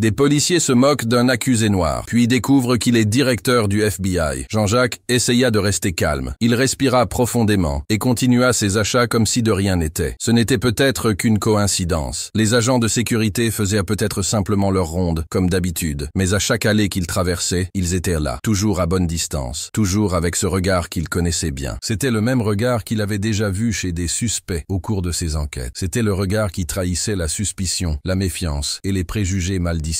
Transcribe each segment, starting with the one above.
Des policiers se moquent d'un accusé noir, puis découvrent qu'il est directeur du FBI. Jean-Jacques essaya de rester calme. Il respira profondément et continua ses achats comme si de rien n'était. Ce n'était peut-être qu'une coïncidence. Les agents de sécurité faisaient peut-être simplement leur ronde, comme d'habitude. Mais à chaque allée qu'ils traversaient, ils étaient là, toujours à bonne distance, toujours avec ce regard qu'ils connaissaient bien. C'était le même regard qu'il avait déjà vu chez des suspects au cours de ses enquêtes. C'était le regard qui trahissait la suspicion, la méfiance et les préjugés mal dissimulés.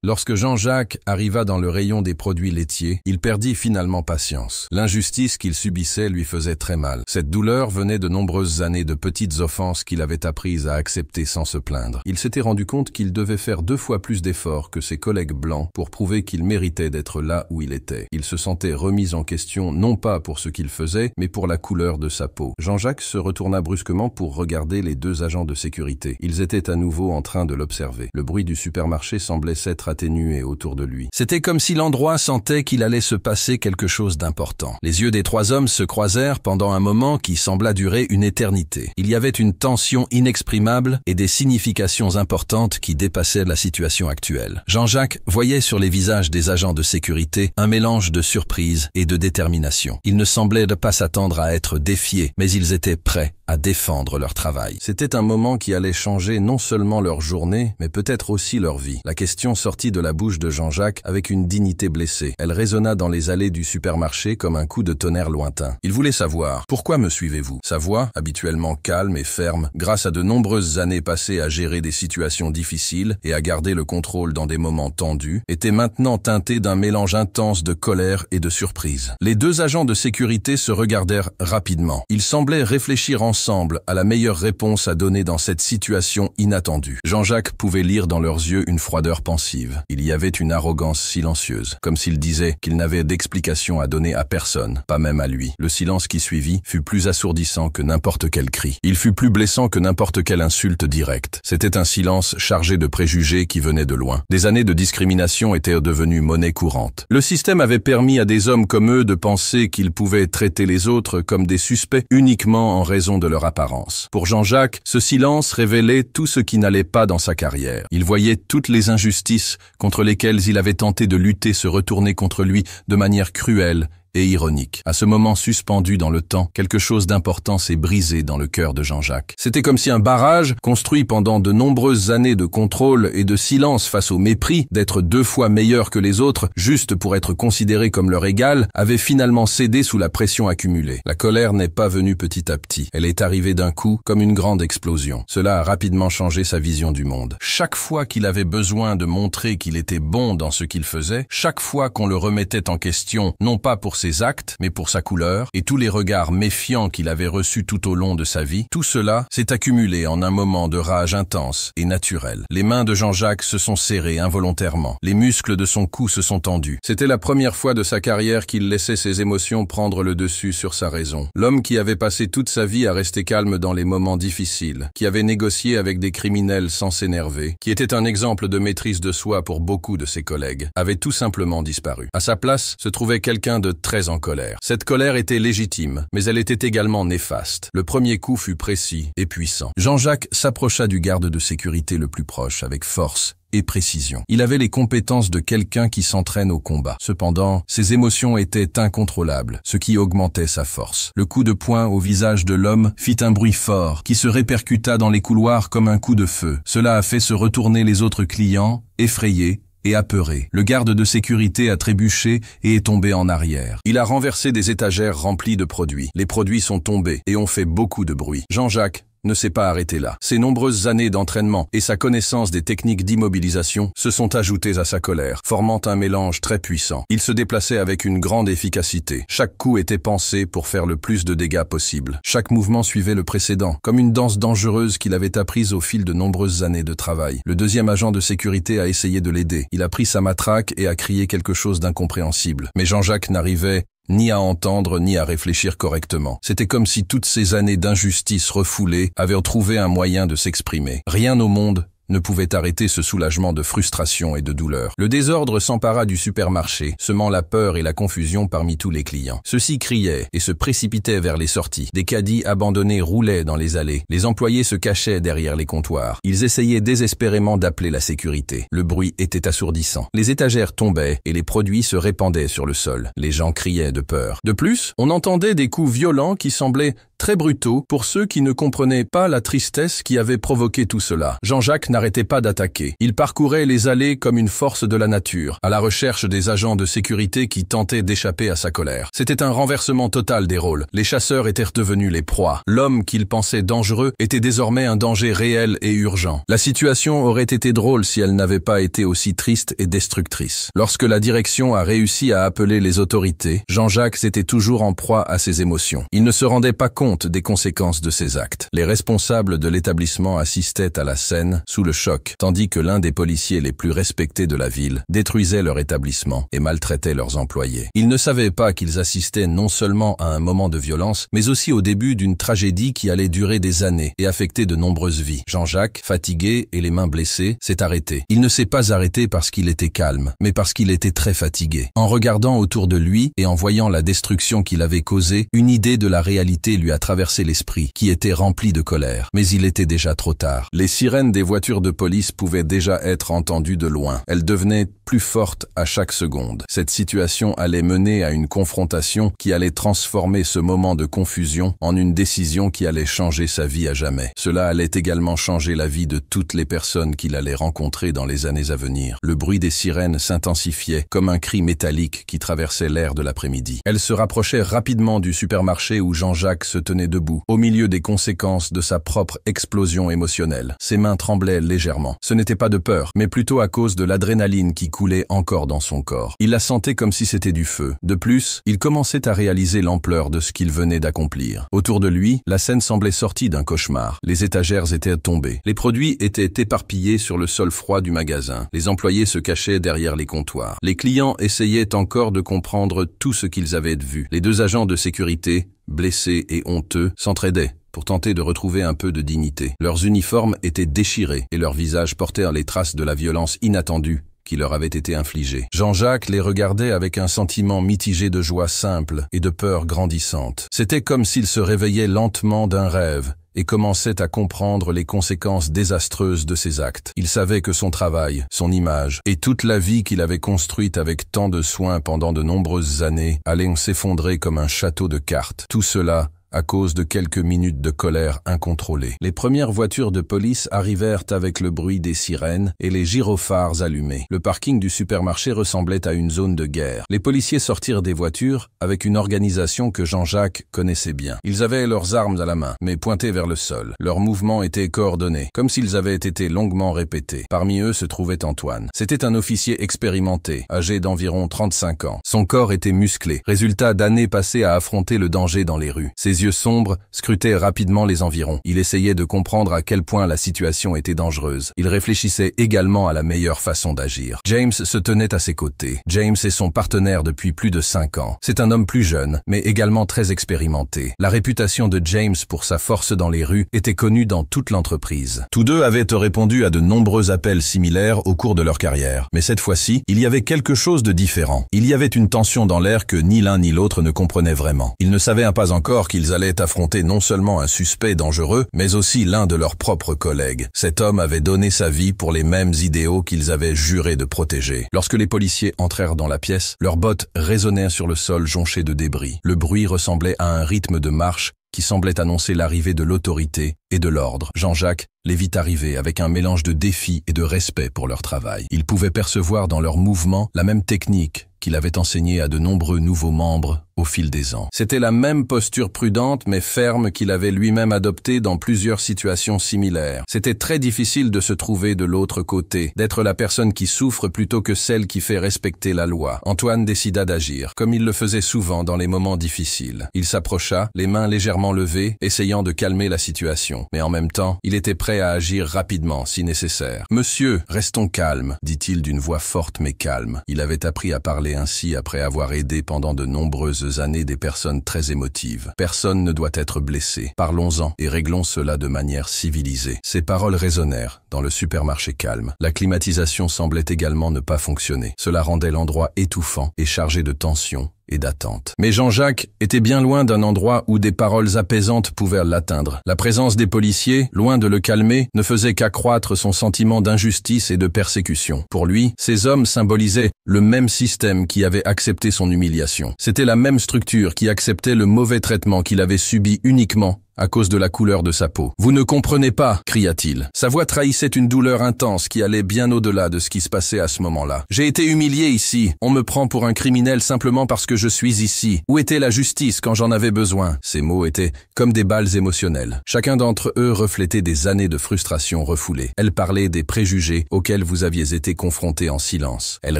Lorsque Jean-Jacques arriva dans le rayon des produits laitiers, il perdit finalement patience. L'injustice qu'il subissait lui faisait très mal. Cette douleur venait de nombreuses années de petites offenses qu'il avait apprises à accepter sans se plaindre. Il s'était rendu compte qu'il devait faire 2 fois plus d'efforts que ses collègues blancs pour prouver qu'il méritait d'être là où il était. Il se sentait remis en question non pas pour ce qu'il faisait, mais pour la couleur de sa peau. Jean-Jacques se retourna brusquement pour regarder les 2 agents de sécurité. Ils étaient à nouveau en train de l'observer. Le bruit du supermarché semblait s'être atténué autour de lui. C'était comme si l'endroit sentait qu'il allait se passer quelque chose d'important. Les yeux des 3 hommes se croisèrent pendant un moment qui sembla durer une éternité. Il y avait une tension inexprimable et des significations importantes qui dépassaient la situation actuelle. Jean-Jacques voyait sur les visages des agents de sécurité un mélange de surprise et de détermination. Ils ne semblaient pas s'attendre à être défiés, mais ils étaient prêts à défendre leur travail. C'était un moment qui allait changer non seulement leur journée, mais peut-être aussi leur vie. La question sortit de la bouche de Jean-Jacques avec une dignité blessée. Elle résonna dans les allées du supermarché comme un coup de tonnerre lointain. Il voulait savoir « Pourquoi me suivez-vous » Sa voix, habituellement calme et ferme, grâce à de nombreuses années passées à gérer des situations difficiles et à garder le contrôle dans des moments tendus, était maintenant teintée d'un mélange intense de colère et de surprise. Les 2 agents de sécurité se regardèrent rapidement. Ils semblaient réfléchir ensemble à la meilleure réponse à donner dans cette situation inattendue. Jean-Jacques pouvait lire dans leurs yeux une froideur pensive. Il y avait une arrogance silencieuse, comme s'ils disaient qu'ils n'avaient d'explication à donner à personne, pas même à lui. Le silence qui suivit fut plus assourdissant que n'importe quel cri. Il fut plus blessant que n'importe quelle insulte directe. C'était un silence chargé de préjugés qui venaient de loin. Des années de discrimination étaient devenues monnaie courante. Le système avait permis à des hommes comme eux de penser qu'ils pouvaient traiter les autres comme des suspects uniquement en raison de leur apparence. Pour Jean-Jacques, ce silence révélait tout ce qui n'allait pas dans sa carrière. Il voyait toutes les injustices contre lesquelles il avait tenté de lutter se retourner contre lui de manière cruelle et ironique. À ce moment suspendu dans le temps, quelque chose d'important s'est brisé dans le cœur de Jean-Jacques. C'était comme si un barrage, construit pendant de nombreuses années de contrôle et de silence face au mépris d'être 2 fois meilleur que les autres, juste pour être considéré comme leur égal, avait finalement cédé sous la pression accumulée. La colère n'est pas venue petit à petit. Elle est arrivée d'un coup, comme une grande explosion. Cela a rapidement changé sa vision du monde. Chaque fois qu'il avait besoin de montrer qu'il était bon dans ce qu'il faisait, chaque fois qu'on le remettait en question, non pas pour ses actes, mais pour sa couleur, et tous les regards méfiants qu'il avait reçus tout au long de sa vie, tout cela s'est accumulé en un moment de rage intense et naturelle. Les mains de Jean-Jacques se sont serrées involontairement. Les muscles de son cou se sont tendus. C'était la première fois de sa carrière qu'il laissait ses émotions prendre le dessus sur sa raison. L'homme qui avait passé toute sa vie à rester calme dans les moments difficiles, qui avait négocié avec des criminels sans s'énerver, qui était un exemple de maîtrise de soi pour beaucoup de ses collègues, avait tout simplement disparu. À sa place se trouvait quelqu'un de très en colère. Cette colère était légitime, mais elle était également néfaste. Le premier coup fut précis et puissant. Jean-Jacques s'approcha du garde de sécurité le plus proche avec force et précision. Il avait les compétences de quelqu'un qui s'entraîne au combat. Cependant, ses émotions étaient incontrôlables, ce qui augmentait sa force. Le coup de poing au visage de l'homme fit un bruit fort qui se répercuta dans les couloirs comme un coup de feu. Cela a fait se retourner les autres clients, effrayés et apeuré. Le garde de sécurité a trébuché et est tombé en arrière. Il a renversé des étagères remplies de produits. Les produits sont tombés et ont fait beaucoup de bruit. Jean-Jacques ne s'est pas arrêté là. Ses nombreuses années d'entraînement et sa connaissance des techniques d'immobilisation se sont ajoutées à sa colère, formant un mélange très puissant. Il se déplaçait avec une grande efficacité. Chaque coup était pensé pour faire le plus de dégâts possible. Chaque mouvement suivait le précédent, comme une danse dangereuse qu'il avait apprise au fil de nombreuses années de travail. Le 2e agent de sécurité a essayé de l'aider. Il a pris sa matraque et a crié quelque chose d'incompréhensible. Mais Jean-Jacques n'arrivait ni à entendre, ni à réfléchir correctement. C'était comme si toutes ces années d'injustice refoulée avaient trouvé un moyen de s'exprimer. Rien au monde ne pouvait arrêter ce soulagement de frustration et de douleur. Le désordre s'empara du supermarché, semant la peur et la confusion parmi tous les clients. Ceux-ci criaient et se précipitaient vers les sorties. Des caddies abandonnés roulaient dans les allées. Les employés se cachaient derrière les comptoirs. Ils essayaient désespérément d'appeler la sécurité. Le bruit était assourdissant. Les étagères tombaient et les produits se répandaient sur le sol. Les gens criaient de peur. De plus, on entendait des coups violents qui semblaient très brutaux pour ceux qui ne comprenaient pas la tristesse qui avait provoqué tout cela. Jean-Jacques n'arrêtait pas d'attaquer. Il parcourait les allées comme une force de la nature, à la recherche des agents de sécurité qui tentaient d'échapper à sa colère. C'était un renversement total des rôles. Les chasseurs étaient devenus les proies. L'homme qu'il pensait dangereux était désormais un danger réel et urgent. La situation aurait été drôle si elle n'avait pas été aussi triste et destructrice. Lorsque la direction a réussi à appeler les autorités, Jean-Jacques était toujours en proie à ses émotions. Il ne se rendait pas compte des conséquences de ses actes. Les responsables de l'établissement assistaient à la scène sous le choc, tandis que l'un des policiers les plus respectés de la ville détruisait leur établissement et maltraitait leurs employés. Ils ne savaient pas qu'ils assistaient non seulement à un moment de violence, mais aussi au début d'une tragédie qui allait durer des années et affecter de nombreuses vies. Jean-Jacques, fatigué et les mains blessées, s'est arrêté. Il ne s'est pas arrêté parce qu'il était calme, mais parce qu'il était très fatigué. En regardant autour de lui et en voyant la destruction qu'il avait causée, une idée de la réalité lui a traversé l'esprit, qui était rempli de colère. Mais il était déjà trop tard. Les sirènes des voitures de police pouvaient déjà être entendues de loin. Elles devenaient plus fortes à chaque seconde. Cette situation allait mener à une confrontation qui allait transformer ce moment de confusion en une décision qui allait changer sa vie à jamais. Cela allait également changer la vie de toutes les personnes qu'il allait rencontrer dans les années à venir. Le bruit des sirènes s'intensifiait comme un cri métallique qui traversait l'air de l'après-midi. Elles se rapprochaient rapidement du supermarché où Jean-Jacques se tenait debout, au milieu des conséquences de sa propre explosion émotionnelle. Ses mains tremblaient légèrement. Ce n'était pas de peur, mais plutôt à cause de l'adrénaline qui coulait encore dans son corps. Il la sentait comme si c'était du feu. De plus, il commençait à réaliser l'ampleur de ce qu'il venait d'accomplir. Autour de lui, la scène semblait sortie d'un cauchemar. Les étagères étaient tombées. Les produits étaient éparpillés sur le sol froid du magasin. Les employés se cachaient derrière les comptoirs. Les clients essayaient encore de comprendre tout ce qu'ils avaient vu. Les deux agents de sécurité, blessés et honteux, s'entraidaient pour tenter de retrouver un peu de dignité. Leurs uniformes étaient déchirés et leurs visages portaient les traces de la violence inattendue qui leur avait été infligée. Jean-Jacques les regardait avec un sentiment mitigé de joie simple et de peur grandissante. C'était comme s'il se réveillait lentement d'un rêve et commençait à comprendre les conséquences désastreuses de ses actes. Il savait que son travail, son image et toute la vie qu'il avait construite avec tant de soin pendant de nombreuses années allaient s'effondrer comme un château de cartes. Tout cela à cause de quelques minutes de colère incontrôlée. Les premières voitures de police arrivèrent avec le bruit des sirènes et les gyrophares allumés. Le parking du supermarché ressemblait à une zone de guerre. Les policiers sortirent des voitures avec une organisation que Jean-Jacques connaissait bien. Ils avaient leurs armes à la main, mais pointées vers le sol. Leurs mouvements étaient coordonnés, comme s'ils avaient été longuement répétés. Parmi eux se trouvait Antoine. C'était un officier expérimenté, âgé d'environ 35 ans. Son corps était musclé, résultat d'années passées à affronter le danger dans les rues. Ses yeux sombres scrutaient rapidement les environs. Il essayait de comprendre à quel point la situation était dangereuse. Il réfléchissait également à la meilleure façon d'agir. James se tenait à ses côtés. James est son partenaire depuis plus de 5 ans. C'est un homme plus jeune, mais également très expérimenté. La réputation de James pour sa force dans les rues était connue dans toute l'entreprise. Tous deux avaient répondu à de nombreux appels similaires au cours de leur carrière. Mais cette fois-ci, il y avait quelque chose de différent. Il y avait une tension dans l'air que ni l'un ni l'autre ne comprenaient vraiment. Ils ne savaient pas encore qu'ils allaient affronter non seulement un suspect dangereux, mais aussi l'un de leurs propres collègues. Cet homme avait donné sa vie pour les mêmes idéaux qu'ils avaient juré de protéger. Lorsque les policiers entrèrent dans la pièce, leurs bottes résonnèrent sur le sol jonché de débris. Le bruit ressemblait à un rythme de marche qui semblait annoncer l'arrivée de l'autorité et de l'ordre. Jean-Jacques les vit arriver avec un mélange de défi et de respect pour leur travail. Il pouvait percevoir dans leurs mouvements la même technique qu'il avait enseignée à de nombreux nouveaux membres au fil des ans. C'était la même posture prudente mais ferme qu'il avait lui-même adoptée dans plusieurs situations similaires. C'était très difficile de se trouver de l'autre côté, d'être la personne qui souffre plutôt que celle qui fait respecter la loi. Antoine décida d'agir, comme il le faisait souvent dans les moments difficiles. Il s'approcha, les mains légèrement levées, essayant de calmer la situation. Mais en même temps, il était prêt à agir rapidement si nécessaire. « Monsieur, restons calmes », dit-il d'une voix forte mais calme. Il avait appris à parler ainsi après avoir aidé pendant de nombreuses nombreuses années des personnes très émotives. Personne ne doit être blessé. Parlons-en et réglons cela de manière civilisée. Ces paroles résonnèrent dans le supermarché calme. La climatisation semblait également ne pas fonctionner. Cela rendait l'endroit étouffant et chargé de tension et d'attente. Mais Jean-Jacques était bien loin d'un endroit où des paroles apaisantes pouvaient l'atteindre. La présence des policiers, loin de le calmer, ne faisait qu'accroître son sentiment d'injustice et de persécution. Pour lui, ces hommes symbolisaient le même système qui avait accepté son humiliation. C'était la même structure qui acceptait le mauvais traitement qu'il avait subi uniquement à cause de la couleur de sa peau. « Vous ne comprenez pas » cria-t-il. Sa voix trahissait une douleur intense qui allait bien au-delà de ce qui se passait à ce moment-là. « J'ai été humilié ici. On me prend pour un criminel simplement parce que je suis ici. Où était la justice quand j'en avais besoin ?» Ces mots étaient comme des balles émotionnelles. Chacun d'entre eux reflétait des années de frustration refoulée. Elle parlait des préjugés auxquels vous aviez été confrontés en silence. Elle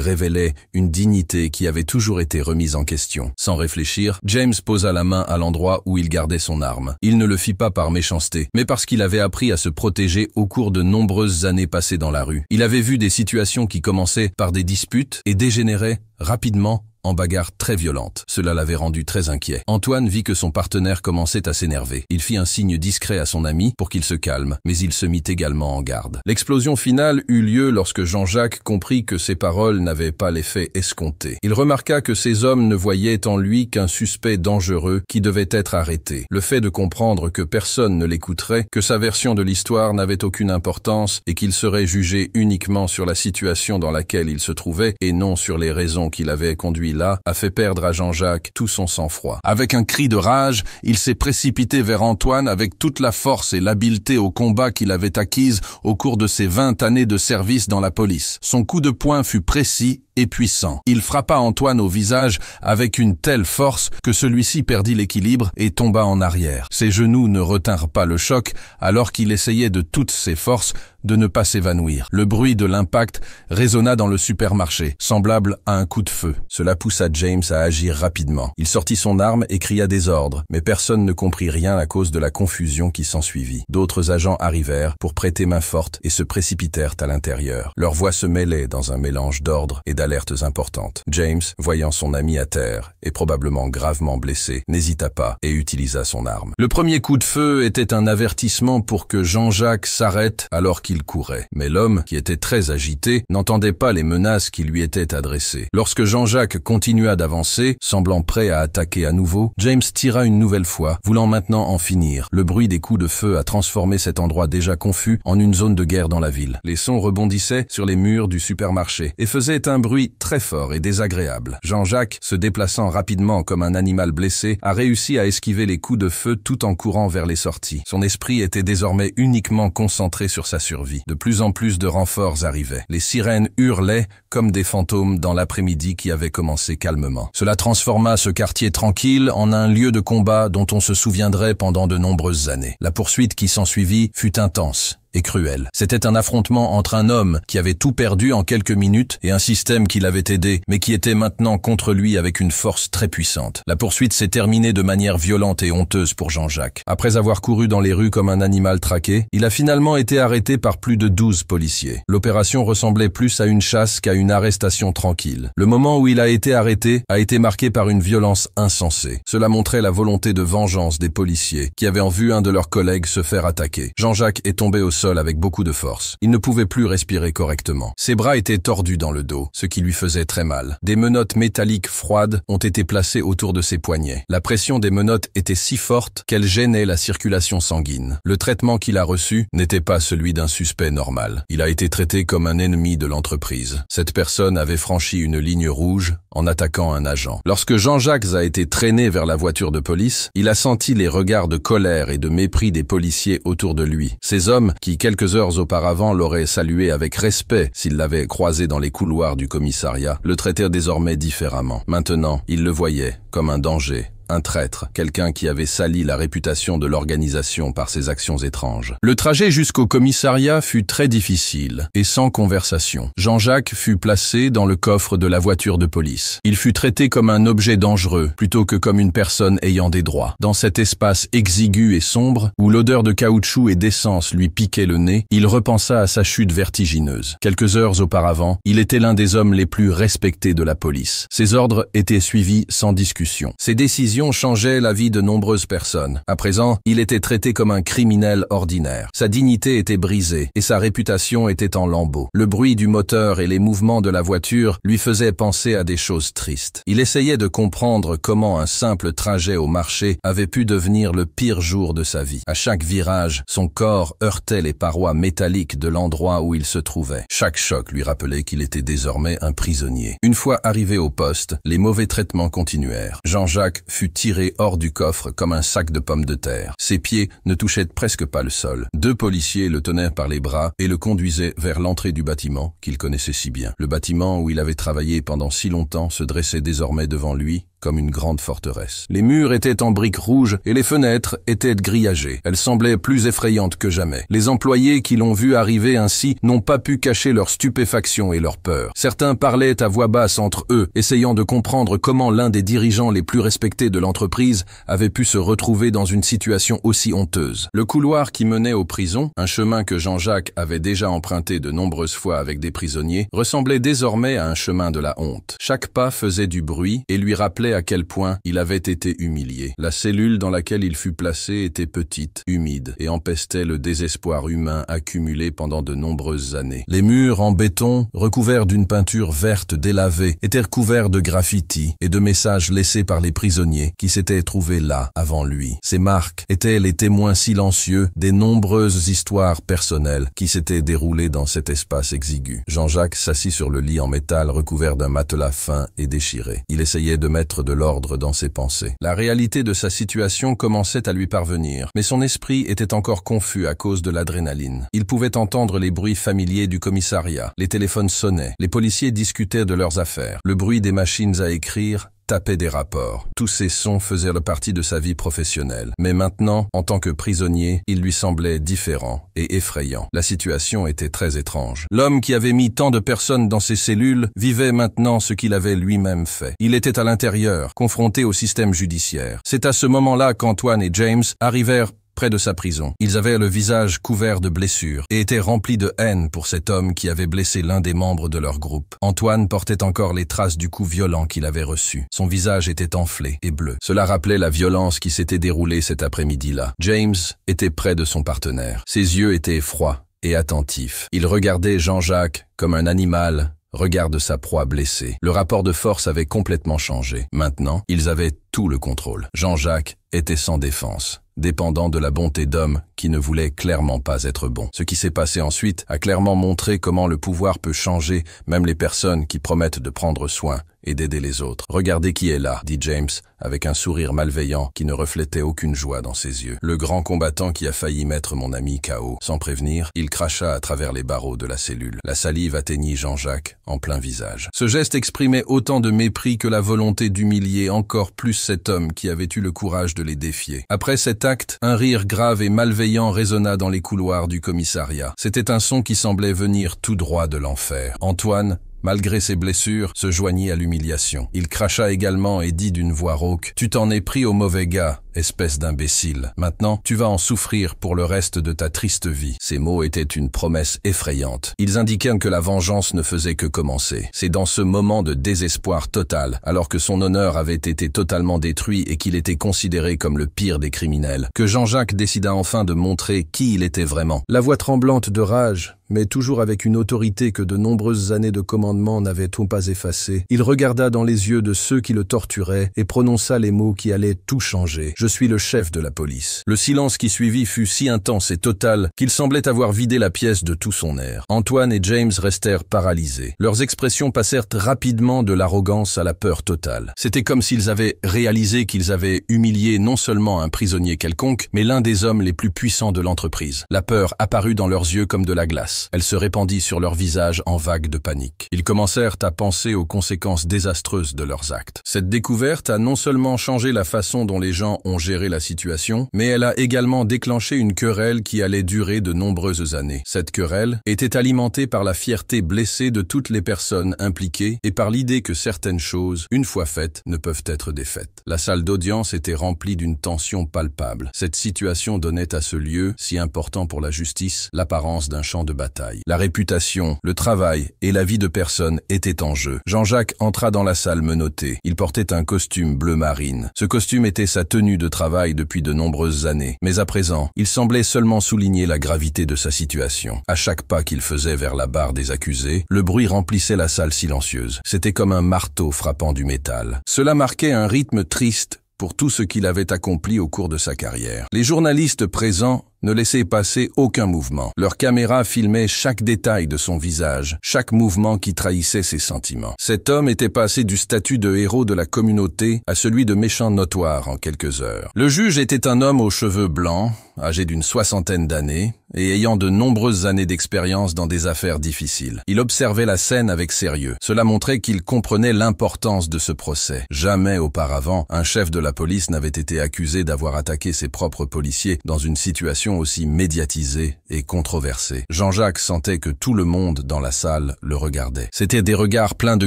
révélait une dignité qui avait toujours été remise en question. Sans réfléchir, James posa la main à l'endroit où il gardait son arme. Il ne le fit pas par méchanceté, mais parce qu'il avait appris à se protéger au cours de nombreuses années passées dans la rue. Il avait vu des situations qui commençaient par des disputes et dégénéraient rapidement en bagarre très violente. Cela l'avait rendu très inquiet. Antoine vit que son partenaire commençait à s'énerver. Il fit un signe discret à son ami pour qu'il se calme, mais il se mit également en garde. L'explosion finale eut lieu lorsque Jean-Jacques comprit que ses paroles n'avaient pas l'effet escompté. Il remarqua que ces hommes ne voyaient en lui qu'un suspect dangereux qui devait être arrêté. Le fait de comprendre que personne ne l'écouterait, que sa version de l'histoire n'avait aucune importance et qu'il serait jugé uniquement sur la situation dans laquelle il se trouvait et non sur les raisons qui l'avaient conduit là, a fait perdre à Jean-Jacques tout son sang-froid. Avec un cri de rage, il s'est précipité vers Antoine avec toute la force et l'habileté au combat qu'il avait acquise au cours de ses 20 années de service dans la police. Son coup de poing fut précis et puissant. Il frappa Antoine au visage avec une telle force que celui-ci perdit l'équilibre et tomba en arrière. Ses genoux ne retinrent pas le choc alors qu'il essayait de toutes ses forces de ne pas s'évanouir. Le bruit de l'impact résonna dans le supermarché, semblable à un coup de feu. Cela poussa James à agir rapidement. Il sortit son arme et cria des ordres, mais personne ne comprit rien à cause de la confusion qui s'ensuivit. D'autres agents arrivèrent pour prêter main forte et se précipitèrent à l'intérieur. Leurs voix se mêlaient dans un mélange d'ordres et d'alertes importantes. James, voyant son ami à terre et probablement gravement blessé, n'hésita pas et utilisa son arme. Le premier coup de feu était un avertissement pour que Jean-Jacques s'arrête alors qu'il courait. Mais l'homme, qui était très agité, n'entendait pas les menaces qui lui étaient adressées. Lorsque Jean-Jacques continua d'avancer, semblant prêt à attaquer à nouveau, James tira une nouvelle fois, voulant maintenant en finir. Le bruit des coups de feu a transformé cet endroit déjà confus en une zone de guerre dans la ville. Les sons rebondissaient sur les murs du supermarché et faisaient un bruit très fort et désagréable. Jean-Jacques, se déplaçant rapidement comme un animal blessé, a réussi à esquiver les coups de feu tout en courant vers les sorties. Son esprit était désormais uniquement concentré sur sa survie. De plus en plus de renforts arrivaient. Les sirènes hurlaient comme des fantômes dans l'après-midi qui avait commencé calmement. Cela transforma ce quartier tranquille en un lieu de combat dont on se souviendrait pendant de nombreuses années. La poursuite qui s'ensuivit fut intense et cruel. C'était un affrontement entre un homme qui avait tout perdu en quelques minutes et un système qui l'avait aidé, mais qui était maintenant contre lui avec une force très puissante. La poursuite s'est terminée de manière violente et honteuse pour Jean-Jacques. Après avoir couru dans les rues comme un animal traqué, il a finalement été arrêté par plus de 12 policiers. L'opération ressemblait plus à une chasse qu'à une arrestation tranquille. Le moment où il a été arrêté a été marqué par une violence insensée. Cela montrait la volonté de vengeance des policiers qui avaient vu un de leurs collègues se faire attaquer. Jean-Jacques est tombé au sol avec beaucoup de force. Il ne pouvait plus respirer correctement. Ses bras étaient tordus dans le dos, ce qui lui faisait très mal. Des menottes métalliques froides ont été placées autour de ses poignets. La pression des menottes était si forte qu'elle gênait la circulation sanguine. Le traitement qu'il a reçu n'était pas celui d'un suspect normal. Il a été traité comme un ennemi de l'entreprise. Cette personne avait franchi une ligne rouge en attaquant un agent. Lorsque Jean-Jacques a été traîné vers la voiture de police, il a senti les regards de colère et de mépris des policiers autour de lui. Ces hommes qui, quelques heures auparavant, l'auraient salué avec respect s'il l'avait croisé dans les couloirs du commissariat, le traitèrent désormais différemment. Maintenant, ils le voyaient comme un danger un traître, quelqu'un qui avait sali la réputation de l'organisation par ses actions étranges. Le trajet jusqu'au commissariat fut très difficile et sans conversation. Jean-Jacques fut placé dans le coffre de la voiture de police. Il fut traité comme un objet dangereux plutôt que comme une personne ayant des droits. Dans cet espace exigu et sombre, où l'odeur de caoutchouc et d'essence lui piquait le nez, il repensa à sa chute vertigineuse. Quelques heures auparavant, il était l'un des hommes les plus respectés de la police. Ses ordres étaient suivis sans discussion. Ses décisions changeaient la vie de nombreuses personnes. À présent, il était traité comme un criminel ordinaire. Sa dignité était brisée et sa réputation était en lambeaux. Le bruit du moteur et les mouvements de la voiture lui faisaient penser à des choses tristes. Il essayait de comprendre comment un simple trajet au marché avait pu devenir le pire jour de sa vie. À chaque virage, son corps heurtait les parois métalliques de l'endroit où il se trouvait. Chaque choc lui rappelait qu'il était désormais un prisonnier. Une fois arrivé au poste, les mauvais traitements continuèrent. Jean-Jacques fut tiré hors du coffre comme un sac de pommes de terre. Ses pieds ne touchaient presque pas le sol. 2 policiers le tenaient par les bras et le conduisaient vers l'entrée du bâtiment qu'il connaissait si bien. Le bâtiment où il avait travaillé pendant si longtemps se dressait désormais devant lui, comme une grande forteresse. Les murs étaient en briques rouges et les fenêtres étaient grillagées. Elles semblaient plus effrayantes que jamais. Les employés qui l'ont vu arriver ainsi n'ont pas pu cacher leur stupéfaction et leur peur. Certains parlaient à voix basse entre eux, essayant de comprendre comment l'un des dirigeants les plus respectés de l'entreprise avait pu se retrouver dans une situation aussi honteuse. Le couloir qui menait aux prisons, un chemin que Jean-Jacques avait déjà emprunté de nombreuses fois avec des prisonniers, ressemblait désormais à un chemin de la honte. Chaque pas faisait du bruit et lui rappelait à quel point il avait été humilié. La cellule dans laquelle il fut placé était petite, humide, et empestait le désespoir humain accumulé pendant de nombreuses années. Les murs en béton, recouverts d'une peinture verte délavée, étaient recouverts de graffitis et de messages laissés par les prisonniers qui s'étaient trouvés là avant lui. Ces marques étaient les témoins silencieux des nombreuses histoires personnelles qui s'étaient déroulées dans cet espace exigu. Jean-Jacques s'assit sur le lit en métal recouvert d'un matelas fin et déchiré. Il essayait de mettre de l'ordre dans ses pensées. La réalité de sa situation commençait à lui parvenir, mais son esprit était encore confus à cause de l'adrénaline. Il pouvait entendre les bruits familiers du commissariat. Les téléphones sonnaient. Les policiers discutaient de leurs affaires. Le bruit des machines à écrire tapait des rapports. Tous ces sons faisaient partie de sa vie professionnelle. Mais maintenant, en tant que prisonnier, il lui semblait différent et effrayant. La situation était très étrange. L'homme qui avait mis tant de personnes dans ses cellules vivait maintenant ce qu'il avait lui-même fait. Il était à l'intérieur, confronté au système judiciaire. C'est à ce moment-là qu'Antoine et James arrivèrent près de sa prison. Ils avaient le visage couvert de blessures et étaient remplis de haine pour cet homme qui avait blessé l'un des membres de leur groupe. Antoine portait encore les traces du coup violent qu'il avait reçu. Son visage était enflé et bleu. Cela rappelait la violence qui s'était déroulée cet après-midi-là. James était près de son partenaire. Ses yeux étaient froids et attentifs. Il regardait Jean-Jacques comme un animal regarde sa proie blessée. Le rapport de force avait complètement changé. Maintenant, ils avaient tout le contrôle. Jean-Jacques était sans défense, dépendant de la bonté d'hommes qui ne voulaient clairement pas être bons. Ce qui s'est passé ensuite a clairement montré comment le pouvoir peut changer même les personnes qui promettent de prendre soin et d'aider les autres. « Regardez qui est là », dit James, avec un sourire malveillant qui ne reflétait aucune joie dans ses yeux. Le grand combattant qui a failli mettre mon ami KO. Sans prévenir, il cracha à travers les barreaux de la cellule. La salive atteignit Jean-Jacques en plein visage. Ce geste exprimait autant de mépris que la volonté d'humilier encore plus cet homme qui avait eu le courage de les défier. Après cet acte, un rire grave et malveillant résonna dans les couloirs du commissariat. C'était un son qui semblait venir tout droit de l'enfer. Antoine, malgré ses blessures, se joignit à l'humiliation. Il cracha également et dit d'une voix rauque « Tu t'en es pris au mauvais gars, espèce d'imbécile. Maintenant, tu vas en souffrir pour le reste de ta triste vie. » Ces mots étaient une promesse effrayante. Ils indiquaient que la vengeance ne faisait que commencer. C'est dans ce moment de désespoir total, alors que son honneur avait été totalement détruit et qu'il était considéré comme le pire des criminels, que Jean-Jacques décida enfin de montrer qui il était vraiment. La voix tremblante de rage, mais toujours avec une autorité que de nombreuses années de commandement n'avaient pas effacée, il regarda dans les yeux de ceux qui le torturaient et prononça les mots qui allaient tout changer. « Je suis le chef de la police ». Le silence qui suivit fut si intense et total qu'il semblait avoir vidé la pièce de tout son air. Antoine et James restèrent paralysés. Leurs expressions passèrent rapidement de l'arrogance à la peur totale. C'était comme s'ils avaient réalisé qu'ils avaient humilié non seulement un prisonnier quelconque, mais l'un des hommes les plus puissants de l'entreprise. La peur apparut dans leurs yeux comme de la glace. Elle se répandit sur leurs visages en vagues de panique. Ils commencèrent à penser aux conséquences désastreuses de leurs actes. Cette découverte a non seulement changé la façon dont les gens ont géré la situation, mais elle a également déclenché une querelle qui allait durer de nombreuses années. Cette querelle était alimentée par la fierté blessée de toutes les personnes impliquées et par l'idée que certaines choses, une fois faites, ne peuvent être défaites. La salle d'audience était remplie d'une tension palpable. Cette situation donnait à ce lieu, si important pour la justice, l'apparence d'un champ de bataille. La réputation, le travail et la vie de personnes étaient en jeu. Jean-Jacques entra dans la salle menottée. Il portait un costume bleu marine. Ce costume était sa tenue de travail depuis de nombreuses années. Mais à présent, il semblait seulement souligner la gravité de sa situation. À chaque pas qu'il faisait vers la barre des accusés, le bruit remplissait la salle silencieuse. C'était comme un marteau frappant du métal. Cela marquait un rythme triste pour tout ce qu'il avait accompli au cours de sa carrière. Les journalistes présents ne laissaient passer aucun mouvement. Leurs caméras filmaient chaque détail de son visage, chaque mouvement qui trahissait ses sentiments. Cet homme était passé du statut de héros de la communauté à celui de méchant notoire en quelques heures. Le juge était un homme aux cheveux blancs, âgé d'une 60aine d'années, et ayant de nombreuses années d'expérience dans des affaires difficiles. Il observait la scène avec sérieux. Cela montrait qu'il comprenait l'importance de ce procès. Jamais auparavant, un chef de la police n'avait été accusé d'avoir attaqué ses propres policiers dans une situation aussi médiatisée et controversée. Jean-Jacques sentait que tout le monde dans la salle le regardait. C'étaient des regards pleins de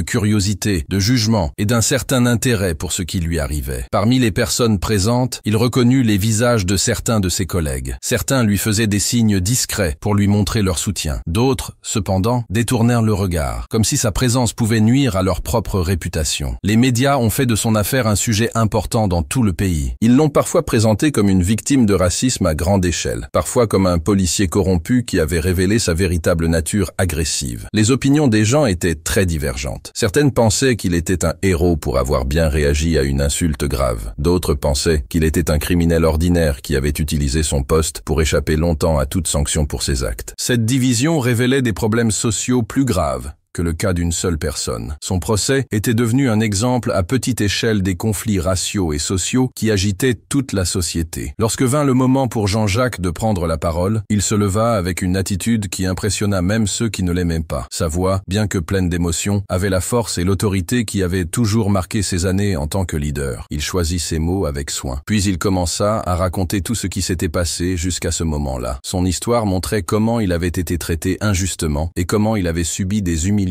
curiosité, de jugement et d'un certain intérêt pour ce qui lui arrivait. Parmi les personnes présentes, il reconnut les visages de certains de ses collègues. Certains lui faisaient des signes discrets pour lui montrer leur soutien. D'autres, cependant, détournèrent le regard, comme si sa présence pouvait nuire à leur propre réputation. Les médias ont fait de son affaire un sujet important dans tout le pays. Ils l'ont parfois présenté comme une victime de racisme à grande échelle, parfois comme un policier corrompu qui avait révélé sa véritable nature agressive. Les opinions des gens étaient très divergentes. Certaines pensaient qu'il était un héros pour avoir bien réagi à une insulte grave. D'autres pensaient qu'il était un criminel ordinaire qui avait utilisé son poste pour échapper longtemps à toute sanction pour ses actes. Cette division révélait des problèmes sociaux plus graves que le cas d'une seule personne. Son procès était devenu un exemple à petite échelle des conflits raciaux et sociaux qui agitaient toute la société. Lorsque vint le moment pour Jean-Jacques de prendre la parole, il se leva avec une attitude qui impressionna même ceux qui ne l'aimaient pas. Sa voix, bien que pleine d'émotion, avait la force et l'autorité qui avaient toujours marqué ses années en tant que leader. Il choisit ses mots avec soin. Puis il commença à raconter tout ce qui s'était passé jusqu'à ce moment-là. Son histoire montrait comment il avait été traité injustement et comment il avait subi des humiliations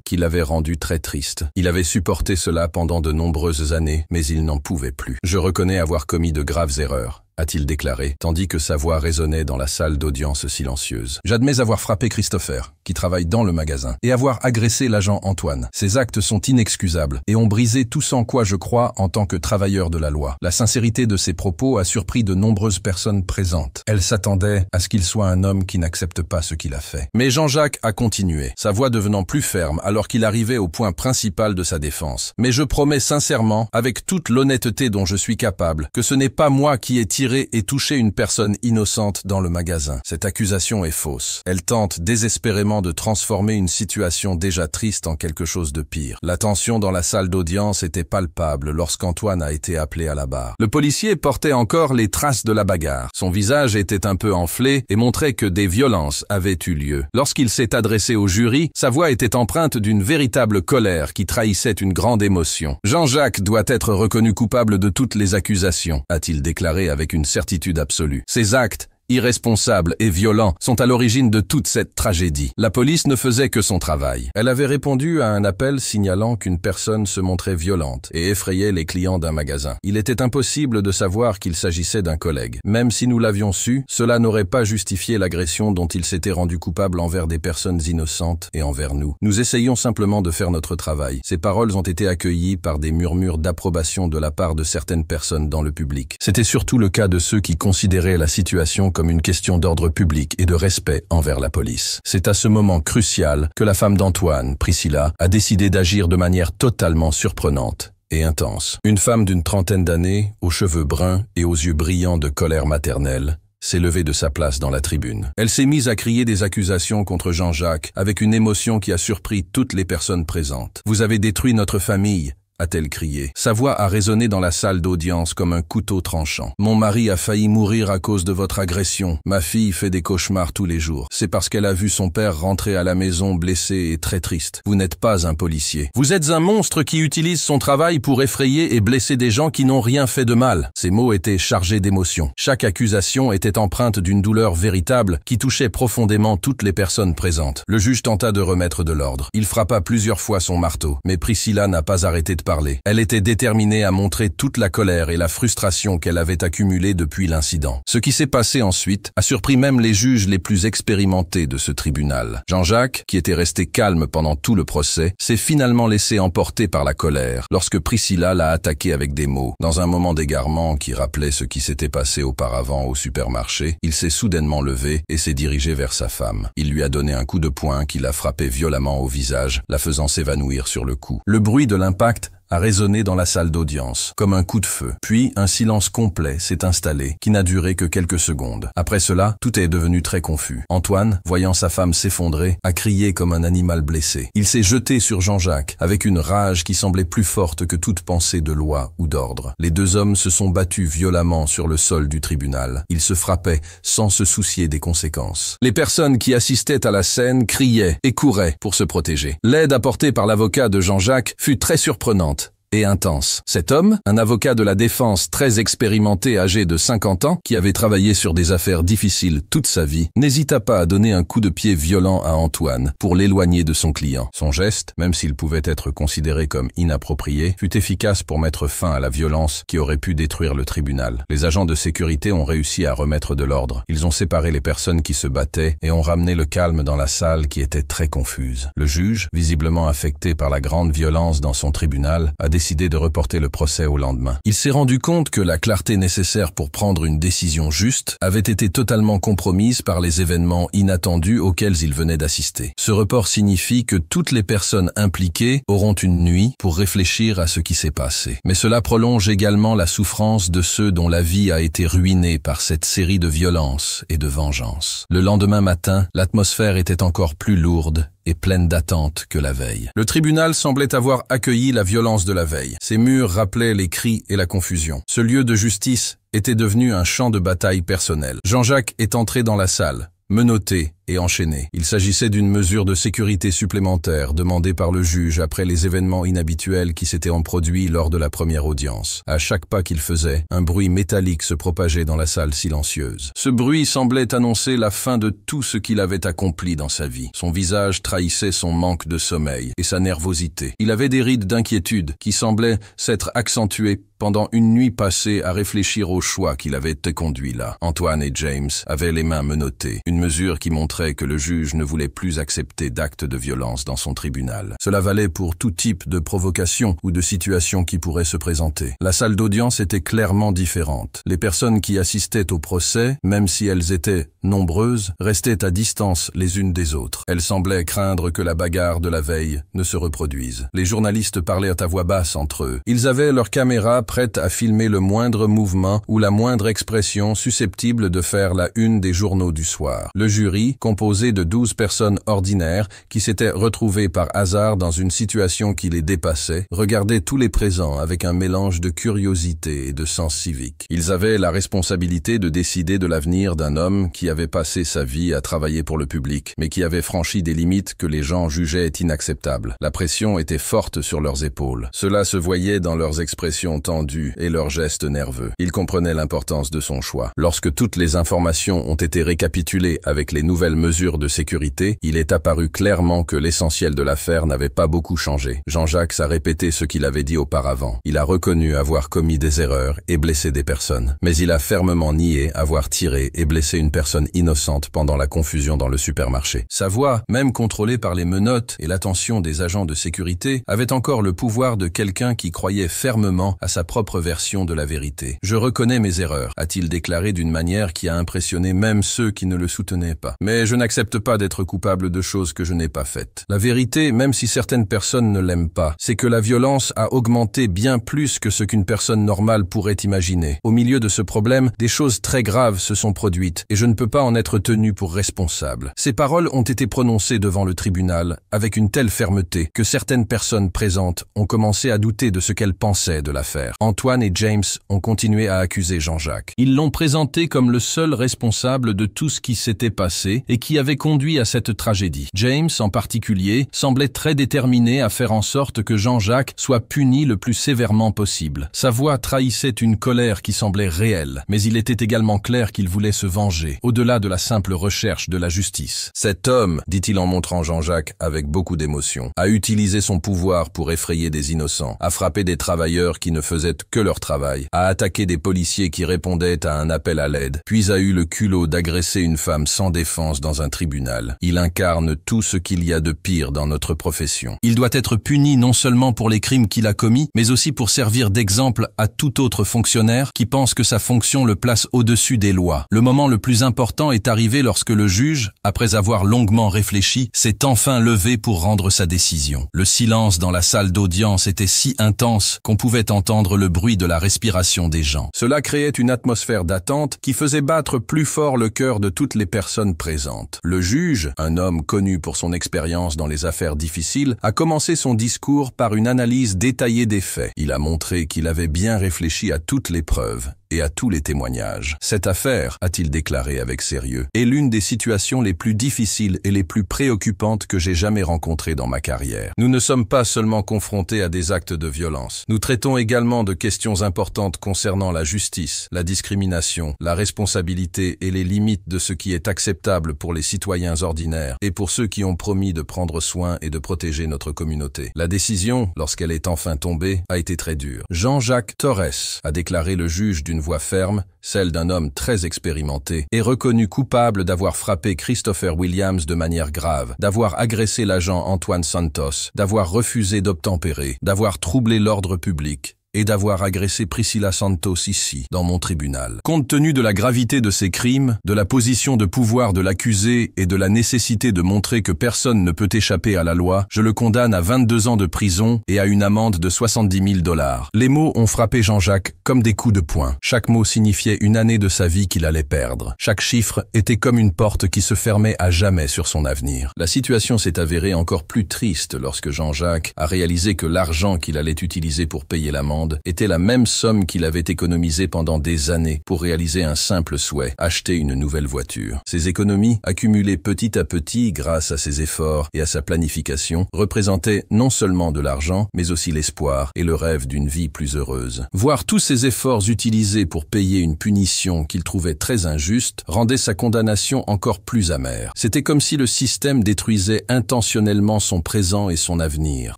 qui l'avaient rendu très triste. Il avait supporté cela pendant de nombreuses années, mais il n'en pouvait plus. « Je reconnais avoir commis de graves erreurs », a-t-il déclaré, tandis que sa voix résonnait dans la salle d'audience silencieuse. « J'admets avoir frappé Christopher, qui travaille dans le magasin, et avoir agressé l'agent Antoine. Ces actes sont inexcusables et ont brisé tout ce en quoi je crois en tant que travailleur de la loi. La sincérité de ses propos a surpris de nombreuses personnes présentes. Elles s'attendaient à ce qu'il soit un homme qui n'accepte pas ce qu'il a fait. » Mais Jean-Jacques a continué, sa voix devenant plus ferme alors qu'il arrivait au point principal de sa défense. « Mais je promets sincèrement, avec toute l'honnêteté dont je suis capable, que ce n'est pas moi qui ai tiré et toucher une personne innocente dans le magasin. Cette accusation est fausse. Elle tente désespérément de transformer une situation déjà triste en quelque chose de pire. La tension dans la salle d'audience était palpable lorsqu'Antoine a été appelé à la barre. Le policier portait encore les traces de la bagarre. Son visage était un peu enflé et montrait que des violences avaient eu lieu. Lorsqu'il s'est adressé au jury, sa voix était empreinte d'une véritable colère qui trahissait une grande émotion. « Jean-Jacques doit être reconnu coupable de toutes les accusations », a-t-il déclaré avec une certitude absolue. Ces actes, irresponsables et violents, sont à l'origine de toute cette tragédie. La police ne faisait que son travail. Elle avait répondu à un appel signalant qu'une personne se montrait violente et effrayait les clients d'un magasin. Il était impossible de savoir qu'il s'agissait d'un collègue. Même si nous l'avions su, cela n'aurait pas justifié l'agression dont il s'était rendu coupable envers des personnes innocentes et envers nous. Nous essayions simplement de faire notre travail. Ces paroles ont été accueillies par des murmures d'approbation de la part de certaines personnes dans le public. C'était surtout le cas de ceux qui considéraient la situation comme une question d'ordre public et de respect envers la police. C'est à ce moment crucial que la femme d'Antoine, Priscilla, a décidé d'agir de manière totalement surprenante et intense. Une femme d'une trentaine d'années, aux cheveux bruns et aux yeux brillants de colère maternelle, s'est levée de sa place dans la tribune. Elle s'est mise à crier des accusations contre Jean-Jacques avec une émotion qui a surpris toutes les personnes présentes. « Vous avez détruit notre famille », a-t-elle crié. Sa voix a résonné dans la salle d'audience comme un couteau tranchant. « Mon mari a failli mourir à cause de votre agression. Ma fille fait des cauchemars tous les jours. C'est parce qu'elle a vu son père rentrer à la maison blessé et très triste. Vous n'êtes pas un policier. Vous êtes un monstre qui utilise son travail pour effrayer et blesser des gens qui n'ont rien fait de mal. » Ces mots étaient chargés d'émotion. Chaque accusation était empreinte d'une douleur véritable qui touchait profondément toutes les personnes présentes. Le juge tenta de remettre de l'ordre. Il frappa plusieurs fois son marteau, mais Priscilla n'a pas arrêté de parler. Elle était déterminée à montrer toute la colère et la frustration qu'elle avait accumulée depuis l'incident. Ce qui s'est passé ensuite a surpris même les juges les plus expérimentés de ce tribunal. Jean-Jacques, qui était resté calme pendant tout le procès, s'est finalement laissé emporter par la colère lorsque Priscilla l'a attaqué avec des mots. Dans un moment d'égarement qui rappelait ce qui s'était passé auparavant au supermarché, il s'est soudainement levé et s'est dirigé vers sa femme. Il lui a donné un coup de poing qui l'a frappé violemment au visage, la faisant s'évanouir sur le coup. Le bruit de l'impact a résonné dans la salle d'audience, comme un coup de feu. Puis, un silence complet s'est installé, qui n'a duré que quelques secondes. Après cela, tout est devenu très confus. Antoine, voyant sa femme s'effondrer, a crié comme un animal blessé. Il s'est jeté sur Jean-Jacques, avec une rage qui semblait plus forte que toute pensée de loi ou d'ordre. Les deux hommes se sont battus violemment sur le sol du tribunal. Ils se frappaient, sans se soucier des conséquences. Les personnes qui assistaient à la scène criaient et couraient pour se protéger. L'aide apportée par l'avocat de Jean-Jacques fut très surprenante et intense. Cet homme, un avocat de la défense très expérimenté âgé de 50 ans, qui avait travaillé sur des affaires difficiles toute sa vie, n'hésita pas à donner un coup de pied violent à Antoine pour l'éloigner de son client. Son geste, même s'il pouvait être considéré comme inapproprié, fut efficace pour mettre fin à la violence qui aurait pu détruire le tribunal. Les agents de sécurité ont réussi à remettre de l'ordre. Ils ont séparé les personnes qui se battaient et ont ramené le calme dans la salle qui était très confuse. Le juge, visiblement affecté par la grande violence dans son tribunal, a décidé de reporter le procès au lendemain. Il s'est rendu compte que la clarté nécessaire pour prendre une décision juste avait été totalement compromise par les événements inattendus auxquels il venait d'assister. Ce report signifie que toutes les personnes impliquées auront une nuit pour réfléchir à ce qui s'est passé. Mais cela prolonge également la souffrance de ceux dont la vie a été ruinée par cette série de violences et de vengeances. Le lendemain matin, l'atmosphère était encore plus lourde et pleine d'attente que la veille. Le tribunal semblait avoir accueilli la violence de la veille. Ses murs rappelaient les cris et la confusion. Ce lieu de justice était devenu un champ de bataille personnel. Jean-Jacques est entré dans la salle, menotté et enchaîné. Il s'agissait d'une mesure de sécurité supplémentaire demandée par le juge après les événements inhabituels qui s'étaient produits lors de la première audience. À chaque pas qu'il faisait, un bruit métallique se propageait dans la salle silencieuse. Ce bruit semblait annoncer la fin de tout ce qu'il avait accompli dans sa vie. Son visage trahissait son manque de sommeil et sa nervosité. Il avait des rides d'inquiétude qui semblaient s'être accentuées pendant une nuit passée à réfléchir au choix qu'il avait été conduit là. Antoine et James avaient les mains menottées, une mesure qui montrait que le juge ne voulait plus accepter d'actes de violence dans son tribunal. Cela valait pour tout type de provocation ou de situation qui pourrait se présenter. La salle d'audience était clairement différente. Les personnes qui assistaient au procès, même si elles étaient nombreuses, restaient à distance les unes des autres. Elles semblaient craindre que la bagarre de la veille ne se reproduise. Les journalistes parlaient à voix basse entre eux. Ils avaient leurs caméras prêtes à filmer le moindre mouvement ou la moindre expression susceptible de faire la une des journaux du soir. Le jury, composé de 12 personnes ordinaires qui s'étaient retrouvées par hasard dans une situation qui les dépassait, regardait tous les présents avec un mélange de curiosité et de sens civique. Ils avaient la responsabilité de décider de l'avenir d'un homme qui avait passé sa vie à travailler pour le public, mais qui avait franchi des limites que les gens jugeaient inacceptables. La pression était forte sur leurs épaules. Cela se voyait dans leurs expressions tendues et leurs gestes nerveux. Ils comprenaient l'importance de son choix. Lorsque toutes les informations ont été récapitulées avec les nouvelles mesures de sécurité, il est apparu clairement que l'essentiel de l'affaire n'avait pas beaucoup changé. Jean-Jacques a répété ce qu'il avait dit auparavant. Il a reconnu avoir commis des erreurs et blessé des personnes. Mais il a fermement nié avoir tiré et blessé une personne innocente pendant la confusion dans le supermarché. Sa voix, même contrôlée par les menottes et l'attention des agents de sécurité, avait encore le pouvoir de quelqu'un qui croyait fermement à sa propre version de la vérité. « Je reconnais mes erreurs », a-t-il déclaré d'une manière qui a impressionné même ceux qui ne le soutenaient pas. « Mais je n'accepte pas d'être coupable de choses que je n'ai pas faites. La vérité, même si certaines personnes ne l'aiment pas, c'est que la violence a augmenté bien plus que ce qu'une personne normale pourrait imaginer. Au milieu de ce problème, des choses très graves se sont produites et je ne peux pas en être tenu pour responsable. Ces paroles ont été prononcées devant le tribunal avec une telle fermeté que certaines personnes présentes ont commencé à douter de ce qu'elles pensaient de l'affaire. Antoine et James ont continué à accuser Jean-Jacques. Ils l'ont présenté comme le seul responsable de tout ce qui s'était passé et qui avait conduit à cette tragédie. James, en particulier, semblait très déterminé à faire en sorte que Jean-Jacques soit puni le plus sévèrement possible. Sa voix trahissait une colère qui semblait réelle, mais il était également clair qu'il voulait se venger, au-delà de la simple recherche de la justice. Cet homme, dit-il en montrant Jean-Jacques avec beaucoup d'émotion, a utilisé son pouvoir pour effrayer des innocents, a frappé des travailleurs qui ne faisaient que leur travail, a attaqué des policiers qui répondaient à un appel à l'aide, puis a eu le culot d'agresser une femme sans défense dans un tribunal. Il incarne tout ce qu'il y a de pire dans notre profession. Il doit être puni non seulement pour les crimes qu'il a commis, mais aussi pour servir d'exemple à tout autre fonctionnaire qui pense que sa fonction le place au-dessus des lois. Le moment le plus important est arrivé lorsque le juge, après avoir longuement réfléchi, s'est enfin levé pour rendre sa décision. Le silence dans la salle d'audience était si intense qu'on pouvait entendre le bruit de la respiration des gens. Cela créait une atmosphère d'attente qui faisait battre plus fort le cœur de toutes les personnes présentes. Le juge, un homme connu pour son expérience dans les affaires difficiles, a commencé son discours par une analyse détaillée des faits. Il a montré qu'il avait bien réfléchi à toutes les preuves et à tous les témoignages. Cette affaire, a-t-il déclaré avec sérieux, est l'une des situations les plus difficiles et les plus préoccupantes que j'ai jamais rencontrées dans ma carrière. Nous ne sommes pas seulement confrontés à des actes de violence. Nous traitons également de questions importantes concernant la justice, la discrimination, la responsabilité et les limites de ce qui est acceptable pour les citoyens ordinaires et pour ceux qui ont promis de prendre soin et de protéger notre communauté. La décision, lorsqu'elle est enfin tombée, a été très dure. Jean-Jacques Torres, a déclaré le juge d'une voix ferme, celle d'un homme très expérimenté, est reconnu coupable d'avoir frappé Christopher Williams de manière grave, d'avoir agressé l'agent Antoine Santos, d'avoir refusé d'obtempérer, d'avoir troublé l'ordre public et d'avoir agressé Priscilla Santos ici, dans mon tribunal. Compte tenu de la gravité de ces crimes, de la position de pouvoir de l'accusé et de la nécessité de montrer que personne ne peut échapper à la loi, je le condamne à 22 ans de prison et à une amende de 70 000 $. Les mots ont frappé Jean-Jacques comme des coups de poing. Chaque mot signifiait une année de sa vie qu'il allait perdre. Chaque chiffre était comme une porte qui se fermait à jamais sur son avenir. La situation s'est avérée encore plus triste lorsque Jean-Jacques a réalisé que l'argent qu'il allait utiliser pour payer l'amende était la même somme qu'il avait économisée pendant des années pour réaliser un simple souhait, acheter une nouvelle voiture. Ces économies, accumulées petit à petit grâce à ses efforts et à sa planification, représentaient non seulement de l'argent, mais aussi l'espoir et le rêve d'une vie plus heureuse. Voir tous ces efforts utilisés pour payer une punition qu'il trouvait très injuste rendait sa condamnation encore plus amère. C'était comme si le système détruisait intentionnellement son présent et son avenir.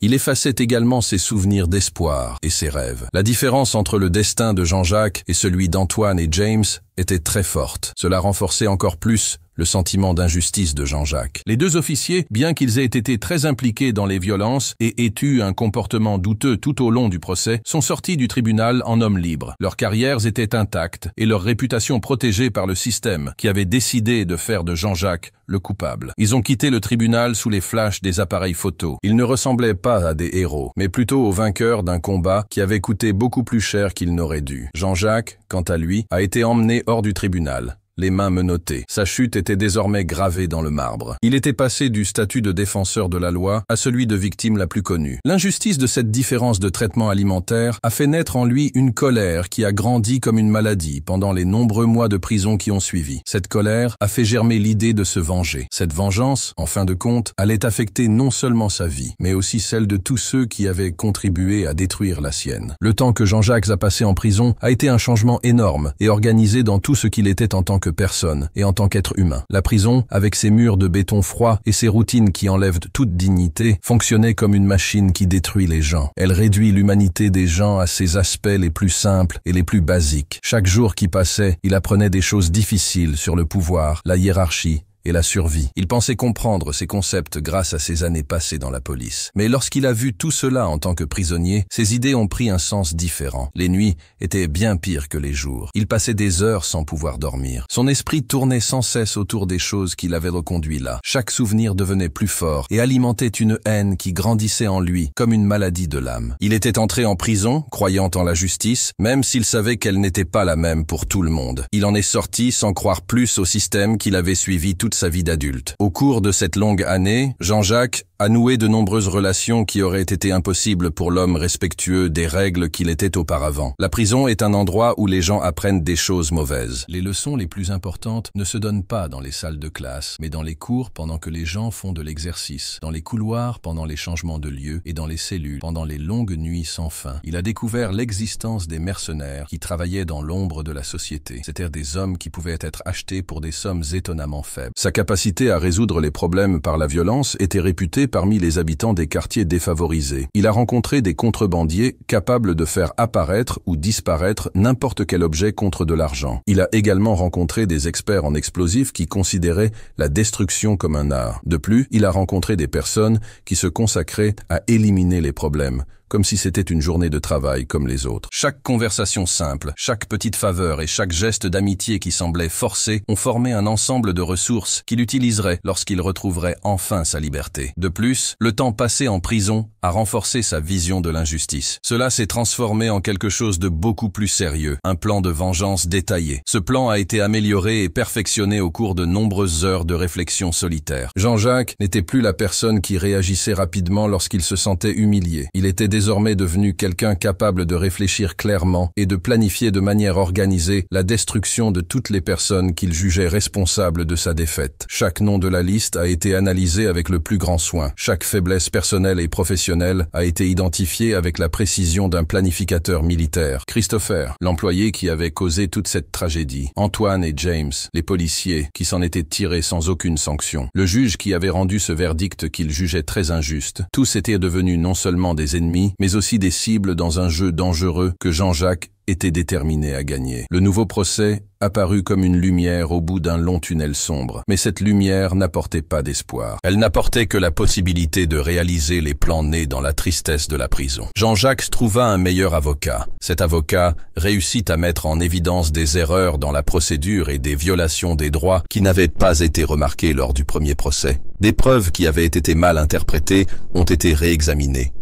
Il effaçait également ses souvenirs d'espoir et ses rêves. La différence entre le destin de Jean-Jacques et celui d'Antoine et James était très forte. Cela renforçait encore plus le sentiment d'injustice de Jean-Jacques. Les deux officiers, bien qu'ils aient été très impliqués dans les violences et aient eu un comportement douteux tout au long du procès, sont sortis du tribunal en hommes libres. Leurs carrières étaient intactes et leur réputation protégée par le système qui avait décidé de faire de Jean-Jacques le coupable. Ils ont quitté le tribunal sous les flashs des appareils photo. Ils ne ressemblaient pas à des héros, mais plutôt aux vainqueurs d'un combat qui avait coûté beaucoup plus cher qu'il n'aurait dû. Jean-Jacques, quant à lui, a été emmené hors du tribunal, les mains menottées. Sa chute était désormais gravée dans le marbre. Il était passé du statut de défenseur de la loi à celui de victime la plus connue. L'injustice de cette différence de traitement alimentaire a fait naître en lui une colère qui a grandi comme une maladie pendant les nombreux mois de prison qui ont suivi. Cette colère a fait germer l'idée de se venger. Cette vengeance, en fin de compte, allait affecter non seulement sa vie, mais aussi celle de tous ceux qui avaient contribué à détruire la sienne. Le temps que Jean-Jacques a passé en prison a été un changement énorme et organisé dans tout ce qu'il était en tant que personne et en tant qu'être humain. La prison, avec ses murs de béton froid et ses routines qui enlèvent toute dignité, fonctionnait comme une machine qui détruit les gens. Elle réduit l'humanité des gens à ses aspects les plus simples et les plus basiques. Chaque jour qui passait, il apprenait des choses difficiles sur le pouvoir, la hiérarchie et la survie. Il pensait comprendre ces concepts grâce à ses années passées dans la police. Mais lorsqu'il a vu tout cela en tant que prisonnier, ses idées ont pris un sens différent. Les nuits étaient bien pires que les jours. Il passait des heures sans pouvoir dormir. Son esprit tournait sans cesse autour des choses qui l'avaient reconduit là. Chaque souvenir devenait plus fort et alimentait une haine qui grandissait en lui comme une maladie de l'âme. Il était entré en prison, croyant en la justice, même s'il savait qu'elle n'était pas la même pour tout le monde. Il en est sorti sans croire plus au système qu'il avait suivi toute sa vie d'adulte. Au cours de cette longue année, Jean-Jacques a noué de nombreuses relations qui auraient été impossibles pour l'homme respectueux des règles qu'il était auparavant. La prison est un endroit où les gens apprennent des choses mauvaises. Les leçons les plus importantes ne se donnent pas dans les salles de classe, mais dans les cours pendant que les gens font de l'exercice, dans les couloirs pendant les changements de lieu et dans les cellules pendant les longues nuits sans fin. Il a découvert l'existence des mercenaires qui travaillaient dans l'ombre de la société. C'étaient des hommes qui pouvaient être achetés pour des sommes étonnamment faibles. Sa capacité à résoudre les problèmes par la violence était réputée parmi les habitants des quartiers défavorisés. Il a rencontré des contrebandiers capables de faire apparaître ou disparaître n'importe quel objet contre de l'argent. Il a également rencontré des experts en explosifs qui considéraient la destruction comme un art. De plus, il a rencontré des personnes qui se consacraient à éliminer les problèmes, comme si c'était une journée de travail comme les autres. Chaque conversation simple, chaque petite faveur et chaque geste d'amitié qui semblait forcé ont formé un ensemble de ressources qu'il utiliserait lorsqu'il retrouverait enfin sa liberté. De plus, le temps passé en prison a renforcé sa vision de l'injustice. Cela s'est transformé en quelque chose de beaucoup plus sérieux, un plan de vengeance détaillé. Ce plan a été amélioré et perfectionné au cours de nombreuses heures de réflexion solitaire. Jean-Jacques n'était plus la personne qui réagissait rapidement lorsqu'il se sentait humilié. Il était désormais devenu quelqu'un capable de réfléchir clairement et de planifier de manière organisée la destruction de toutes les personnes qu'il jugeait responsables de sa défaite. Chaque nom de la liste a été analysé avec le plus grand soin. Chaque faiblesse personnelle et professionnelle a été identifiée avec la précision d'un planificateur militaire. Christopher, l'employé qui avait causé toute cette tragédie. Antoine et James, les policiers qui s'en étaient tirés sans aucune sanction. Le juge qui avait rendu ce verdict qu'il jugeait très injuste. Tous étaient devenus non seulement des ennemis, mais aussi des cibles dans un jeu dangereux que Jean-Jacques était déterminé à gagner. Le nouveau procès apparut comme une lumière au bout d'un long tunnel sombre, mais cette lumière n'apportait pas d'espoir. Elle n'apportait que la possibilité de réaliser les plans nés dans la tristesse de la prison. Jean-Jacques trouva un meilleur avocat. Cet avocat réussit à mettre en évidence des erreurs dans la procédure et des violations des droits qui n'avaient pas été remarquées lors du premier procès. Des preuves qui avaient été mal interprétées ont été réexaminées.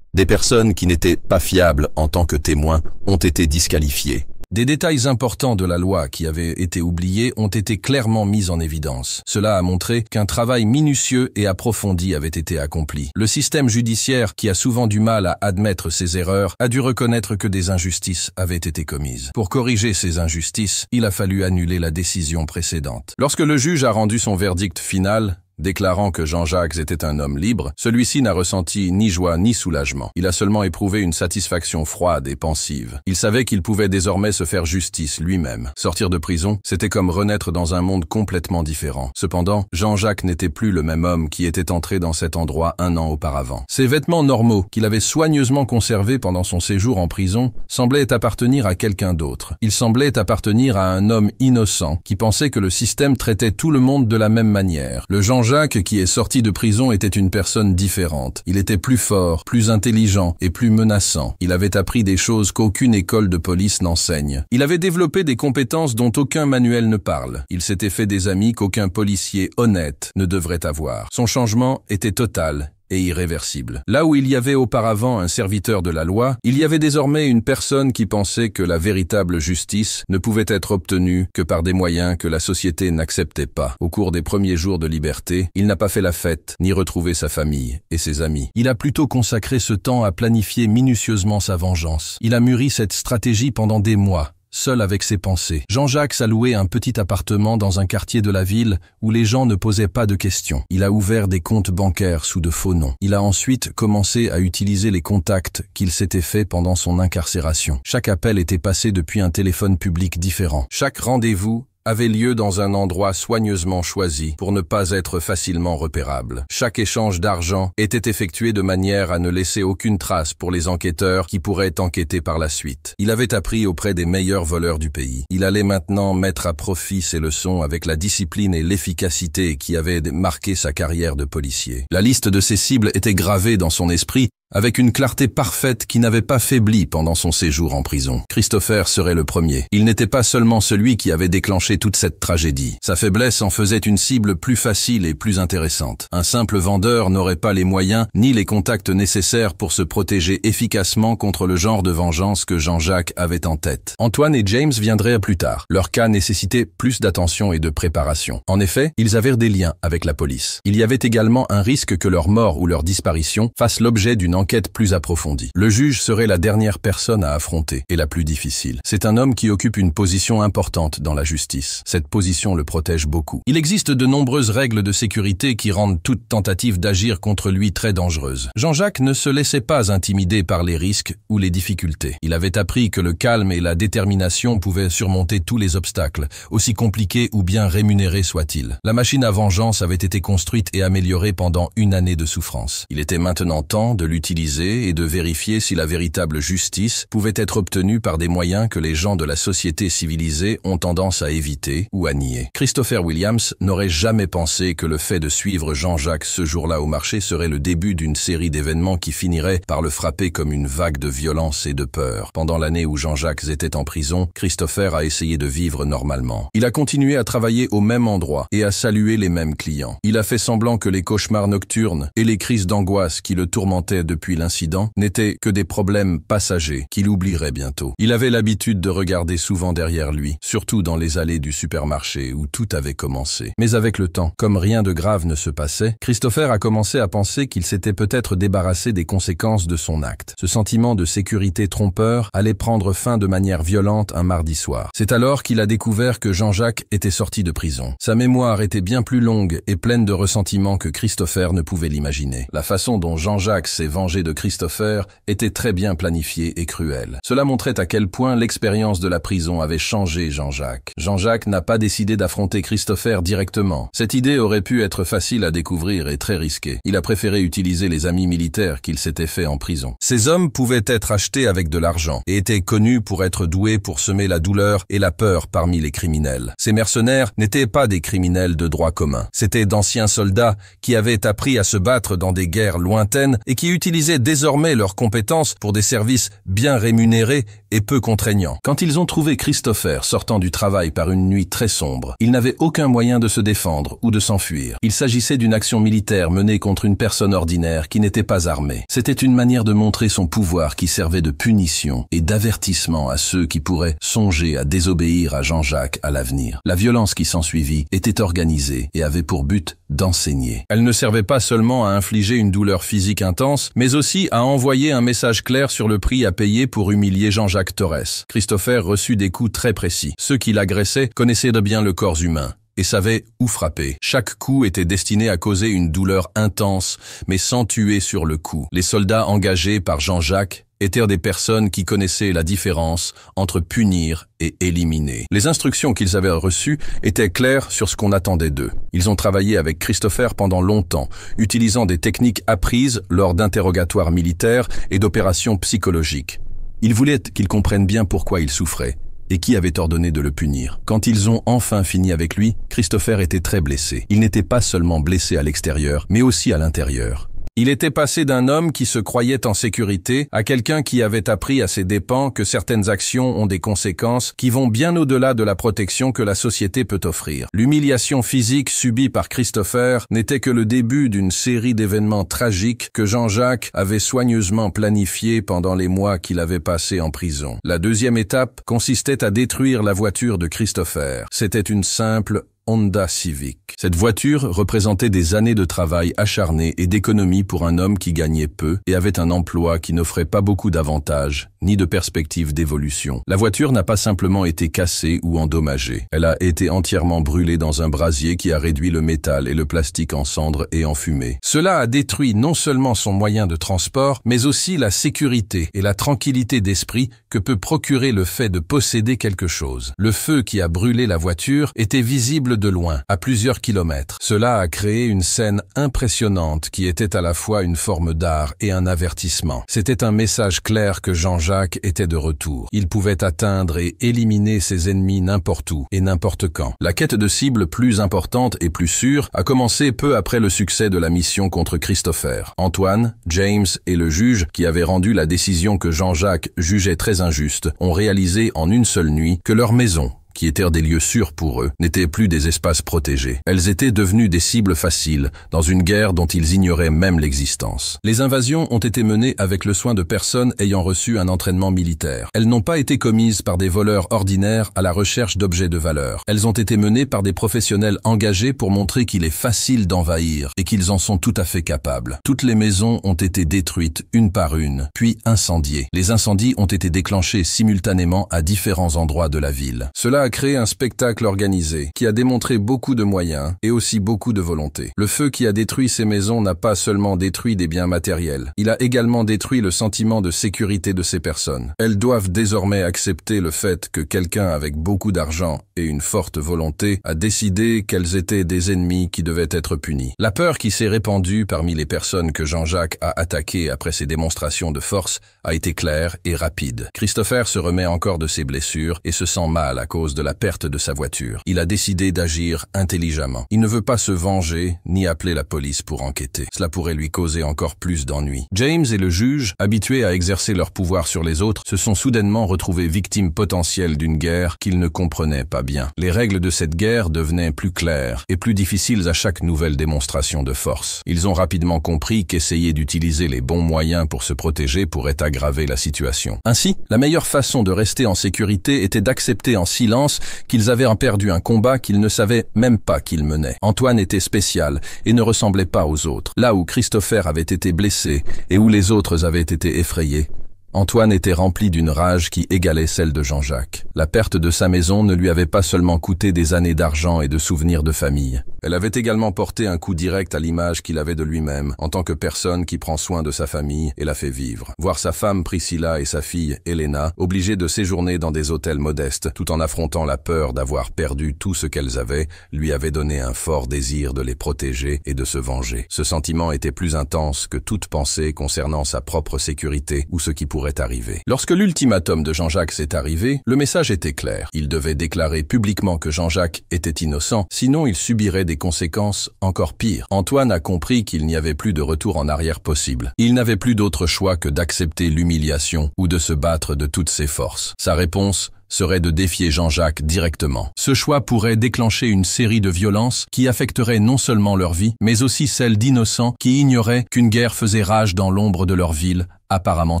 Des personnes qui n'étaient pas fiables en tant que témoins ont été disqualifiées. Des détails importants de la loi qui avaient été oubliés ont été clairement mis en évidence. Cela a montré qu'un travail minutieux et approfondi avait été accompli. Le système judiciaire, qui a souvent du mal à admettre ses erreurs, a dû reconnaître que des injustices avaient été commises. Pour corriger ces injustices, il a fallu annuler la décision précédente. Lorsque le juge a rendu son verdict final, déclarant que Jean-Jacques était un homme libre, celui-ci n'a ressenti ni joie ni soulagement. Il a seulement éprouvé une satisfaction froide et pensive. Il savait qu'il pouvait désormais se faire justice lui-même. Sortir de prison, c'était comme renaître dans un monde complètement différent. Cependant, Jean-Jacques n'était plus le même homme qui était entré dans cet endroit un an auparavant. Ses vêtements normaux, qu'il avait soigneusement conservés pendant son séjour en prison, semblaient appartenir à quelqu'un d'autre. Il semblait appartenir à un homme innocent qui pensait que le système traitait tout le monde de la même manière. Le Jean-Jacques qui est sorti de prison était une personne différente. Il était plus fort, plus intelligent et plus menaçant. Il avait appris des choses qu'aucune école de police n'enseigne. Il avait développé des compétences dont aucun manuel ne parle. Il s'était fait des amis qu'aucun policier honnête ne devrait avoir. Son changement était total et irréversible. Là où il y avait auparavant un serviteur de la loi, il y avait désormais une personne qui pensait que la véritable justice ne pouvait être obtenue que par des moyens que la société n'acceptait pas. Au cours des premiers jours de liberté, il n'a pas fait la fête, ni retrouvé sa famille et ses amis. Il a plutôt consacré ce temps à planifier minutieusement sa vengeance. Il a mûri cette stratégie pendant des mois, seul avec ses pensées. Jean-Jacques a loué un petit appartement dans un quartier de la ville où les gens ne posaient pas de questions. Il a ouvert des comptes bancaires sous de faux noms. Il a ensuite commencé à utiliser les contacts qu'il s'était faits pendant son incarcération. Chaque appel était passé depuis un téléphone public différent. Chaque rendez-vous avait lieu dans un endroit soigneusement choisi pour ne pas être facilement repérable. Chaque échange d'argent était effectué de manière à ne laisser aucune trace pour les enquêteurs qui pourraient enquêter par la suite. Il avait appris auprès des meilleurs voleurs du pays. Il allait maintenant mettre à profit ses leçons avec la discipline et l'efficacité qui avaient marqué sa carrière de policier. La liste de ses cibles était gravée dans son esprit avec une clarté parfaite qui n'avait pas faibli pendant son séjour en prison. Christopher serait le premier. Il n'était pas seulement celui qui avait déclenché toute cette tragédie. Sa faiblesse en faisait une cible plus facile et plus intéressante. Un simple vendeur n'aurait pas les moyens ni les contacts nécessaires pour se protéger efficacement contre le genre de vengeance que Jean-Jacques avait en tête. Antoine et James viendraient plus tard. Leur cas nécessitait plus d'attention et de préparation. En effet, ils avaient des liens avec la police. Il y avait également un risque que leur mort ou leur disparition fasse l'objet d'une enquête plus approfondie. Le juge serait la dernière personne à affronter et la plus difficile. C'est un homme qui occupe une position importante dans la justice. Cette position le protège beaucoup. Il existe de nombreuses règles de sécurité qui rendent toute tentative d'agir contre lui très dangereuse. Jean-Jacques ne se laissait pas intimider par les risques ou les difficultés. Il avait appris que le calme et la détermination pouvaient surmonter tous les obstacles, aussi compliqués ou bien rémunérés soient-ils. La machine à vengeance avait été construite et améliorée pendant une année de souffrance. Il était maintenant temps de l'utiliser et de vérifier si la véritable justice pouvait être obtenue par des moyens que les gens de la société civilisée ont tendance à éviter ou à nier. Christopher Williams n'aurait jamais pensé que le fait de suivre Jean-Jacques ce jour-là au marché serait le début d'une série d'événements qui finirait par le frapper comme une vague de violence et de peur. Pendant l'année où Jean-Jacques était en prison, Christopher a essayé de vivre normalement. Il a continué à travailler au même endroit et à saluer les mêmes clients. Il a fait semblant que les cauchemars nocturnes et les crises d'angoisse qui le tourmentaient depuis l'incident n'étaient que des problèmes passagers qu'il oublierait bientôt. Il avait l'habitude de regarder souvent derrière lui, surtout dans les allées du supermarché où tout avait commencé. Mais avec le temps, comme rien de grave ne se passait, Christopher a commencé à penser qu'il s'était peut-être débarrassé des conséquences de son acte. Ce sentiment de sécurité trompeur allait prendre fin de manière violente un mardi soir. C'est alors qu'il a découvert que Jean-Jacques était sorti de prison. Sa mémoire était bien plus longue et pleine de ressentiments que Christopher ne pouvait l'imaginer. La façon dont Jean-Jacques s'est vengé de Christopher était très bien planifiée et cruelle. Cela montrait à quel point l'expérience de la prison avait changé Jean-Jacques. Jean-Jacques n'a pas décidé d'affronter Christopher directement. Cette idée aurait pu être facile à découvrir et très risquée. Il a préféré utiliser les amis militaires qu'il s'était fait en prison. Ces hommes pouvaient être achetés avec de l'argent et étaient connus pour être doués pour semer la douleur et la peur parmi les criminels. Ces mercenaires n'étaient pas des criminels de droit commun. C'étaient d'anciens soldats qui avaient appris à se battre dans des guerres lointaines et qui utilisaient désormais leurs compétences pour des services bien rémunérés et peu contraignants. Quand ils ont trouvé Christopher sortant du travail par une nuit très sombre, ils n'avaient aucun moyen de se défendre ou de s'enfuir. Il s'agissait d'une action militaire menée contre une personne ordinaire qui n'était pas armée. C'était une manière de montrer son pouvoir qui servait de punition et d'avertissement à ceux qui pourraient songer à désobéir à Jean-Jacques à l'avenir. La violence qui s'ensuivit était organisée et avait pour but d'enseigner. Elle ne servait pas seulement à infliger une douleur physique intense, mais aussi à envoyer un message clair sur le prix à payer pour humilier Jean-Jacques Torres. Christopher reçut des coups très précis. Ceux qui l'agressaient connaissaient de bien le corps humain et savaient où frapper. Chaque coup était destiné à causer une douleur intense, mais sans tuer sur le coup. Les soldats engagés par Jean-Jacques étaient des personnes qui connaissaient la différence entre punir et éliminer. Les instructions qu'ils avaient reçues étaient claires sur ce qu'on attendait d'eux. Ils ont travaillé avec Christopher pendant longtemps, utilisant des techniques apprises lors d'interrogatoires militaires et d'opérations psychologiques. Ils voulaient qu'il comprenne bien pourquoi il souffrait et qui avait ordonné de le punir. Quand ils ont enfin fini avec lui, Christopher était très blessé. Il n'était pas seulement blessé à l'extérieur, mais aussi à l'intérieur. Il était passé d'un homme qui se croyait en sécurité à quelqu'un qui avait appris à ses dépens que certaines actions ont des conséquences qui vont bien au-delà de la protection que la société peut offrir. L'humiliation physique subie par Christopher n'était que le début d'une série d'événements tragiques que Jean-Jacques avait soigneusement planifiés pendant les mois qu'il avait passés en prison. La deuxième étape consistait à détruire la voiture de Christopher. C'était une simple Honda Civic. Cette voiture représentait des années de travail acharné et d'économie pour un homme qui gagnait peu et avait un emploi qui n'offrait pas beaucoup d'avantages, ni de perspectives d'évolution. La voiture n'a pas simplement été cassée ou endommagée. Elle a été entièrement brûlée dans un brasier qui a réduit le métal et le plastique en cendres et en fumée. Cela a détruit non seulement son moyen de transport, mais aussi la sécurité et la tranquillité d'esprit que peut procurer le fait de posséder quelque chose. Le feu qui a brûlé la voiture était visible de loin, à plusieurs kilomètres. Cela a créé une scène impressionnante qui était à la fois une forme d'art et un avertissement. C'était un message clair que Jean-Jacques était de retour. Il pouvait atteindre et éliminer ses ennemis n'importe où et n'importe quand. La quête de cible plus importante et plus sûre a commencé peu après le succès de la mission contre Christopher. Antoine, James et le juge, qui avaient rendu la décision que Jean-Jacques jugeait très injuste, ont réalisé en une seule nuit que leur maison, qui étaient des lieux sûrs pour eux, n'étaient plus des espaces protégés. Elles étaient devenues des cibles faciles, dans une guerre dont ils ignoraient même l'existence. Les invasions ont été menées avec le soin de personnes ayant reçu un entraînement militaire. Elles n'ont pas été commises par des voleurs ordinaires à la recherche d'objets de valeur. Elles ont été menées par des professionnels engagés pour montrer qu'il est facile d'envahir et qu'ils en sont tout à fait capables. Toutes les maisons ont été détruites une par une, puis incendiées. Les incendies ont été déclenchés simultanément à différents endroits de la ville. Cela a créé un spectacle organisé qui a démontré beaucoup de moyens et aussi beaucoup de volonté. Le feu qui a détruit ces maisons n'a pas seulement détruit des biens matériels, il a également détruit le sentiment de sécurité de ces personnes. Elles doivent désormais accepter le fait que quelqu'un avec beaucoup d'argent et une forte volonté a décidé qu'elles étaient des ennemis qui devaient être punis. La peur qui s'est répandue parmi les personnes que Jean-Jacques a attaquées après ces démonstrations de force a été claire et rapide. Christopher se remet encore de ses blessures et se sent mal à cause de la perte de sa voiture. Il a décidé d'agir intelligemment. Il ne veut pas se venger ni appeler la police pour enquêter. Cela pourrait lui causer encore plus d'ennuis. James et le juge, habitués à exercer leur pouvoir sur les autres, se sont soudainement retrouvés victimes potentielles d'une guerre qu'ils ne comprenaient pas bien. Les règles de cette guerre devenaient plus claires et plus difficiles à chaque nouvelle démonstration de force. Ils ont rapidement compris qu'essayer d'utiliser les bons moyens pour se protéger pourrait aggraver la situation. Ainsi, la meilleure façon de rester en sécurité était d'accepter en silence qu'ils avaient perdu un combat qu'ils ne savaient même pas qu'ils menaient. Antoine était spécial et ne ressemblait pas aux autres. Là où Christopher avait été blessé et où les autres avaient été effrayés, Antoine était rempli d'une rage qui égalait celle de Jean-Jacques. La perte de sa maison ne lui avait pas seulement coûté des années d'argent et de souvenirs de famille. Elle avait également porté un coup direct à l'image qu'il avait de lui-même, en tant que personne qui prend soin de sa famille et la fait vivre. Voir sa femme Priscilla et sa fille Elena obligées de séjourner dans des hôtels modestes, tout en affrontant la peur d'avoir perdu tout ce qu'elles avaient, lui avait donné un fort désir de les protéger et de se venger. Ce sentiment était plus intense que toute pensée concernant sa propre sécurité ou ce qui pourrait arriver. Lorsque l'ultimatum de Jean-Jacques s'est arrivé, le message était clair. Il devait déclarer publiquement que Jean-Jacques était innocent, sinon il subirait des conséquences encore pires. Antoine a compris qu'il n'y avait plus de retour en arrière possible. Il n'avait plus d'autre choix que d'accepter l'humiliation ou de se battre de toutes ses forces. Sa réponse serait de défier Jean-Jacques directement. Ce choix pourrait déclencher une série de violences qui affecteraient non seulement leur vie, mais aussi celle d'innocents qui ignoraient qu'une guerre faisait rage dans l'ombre de leur ville, apparemment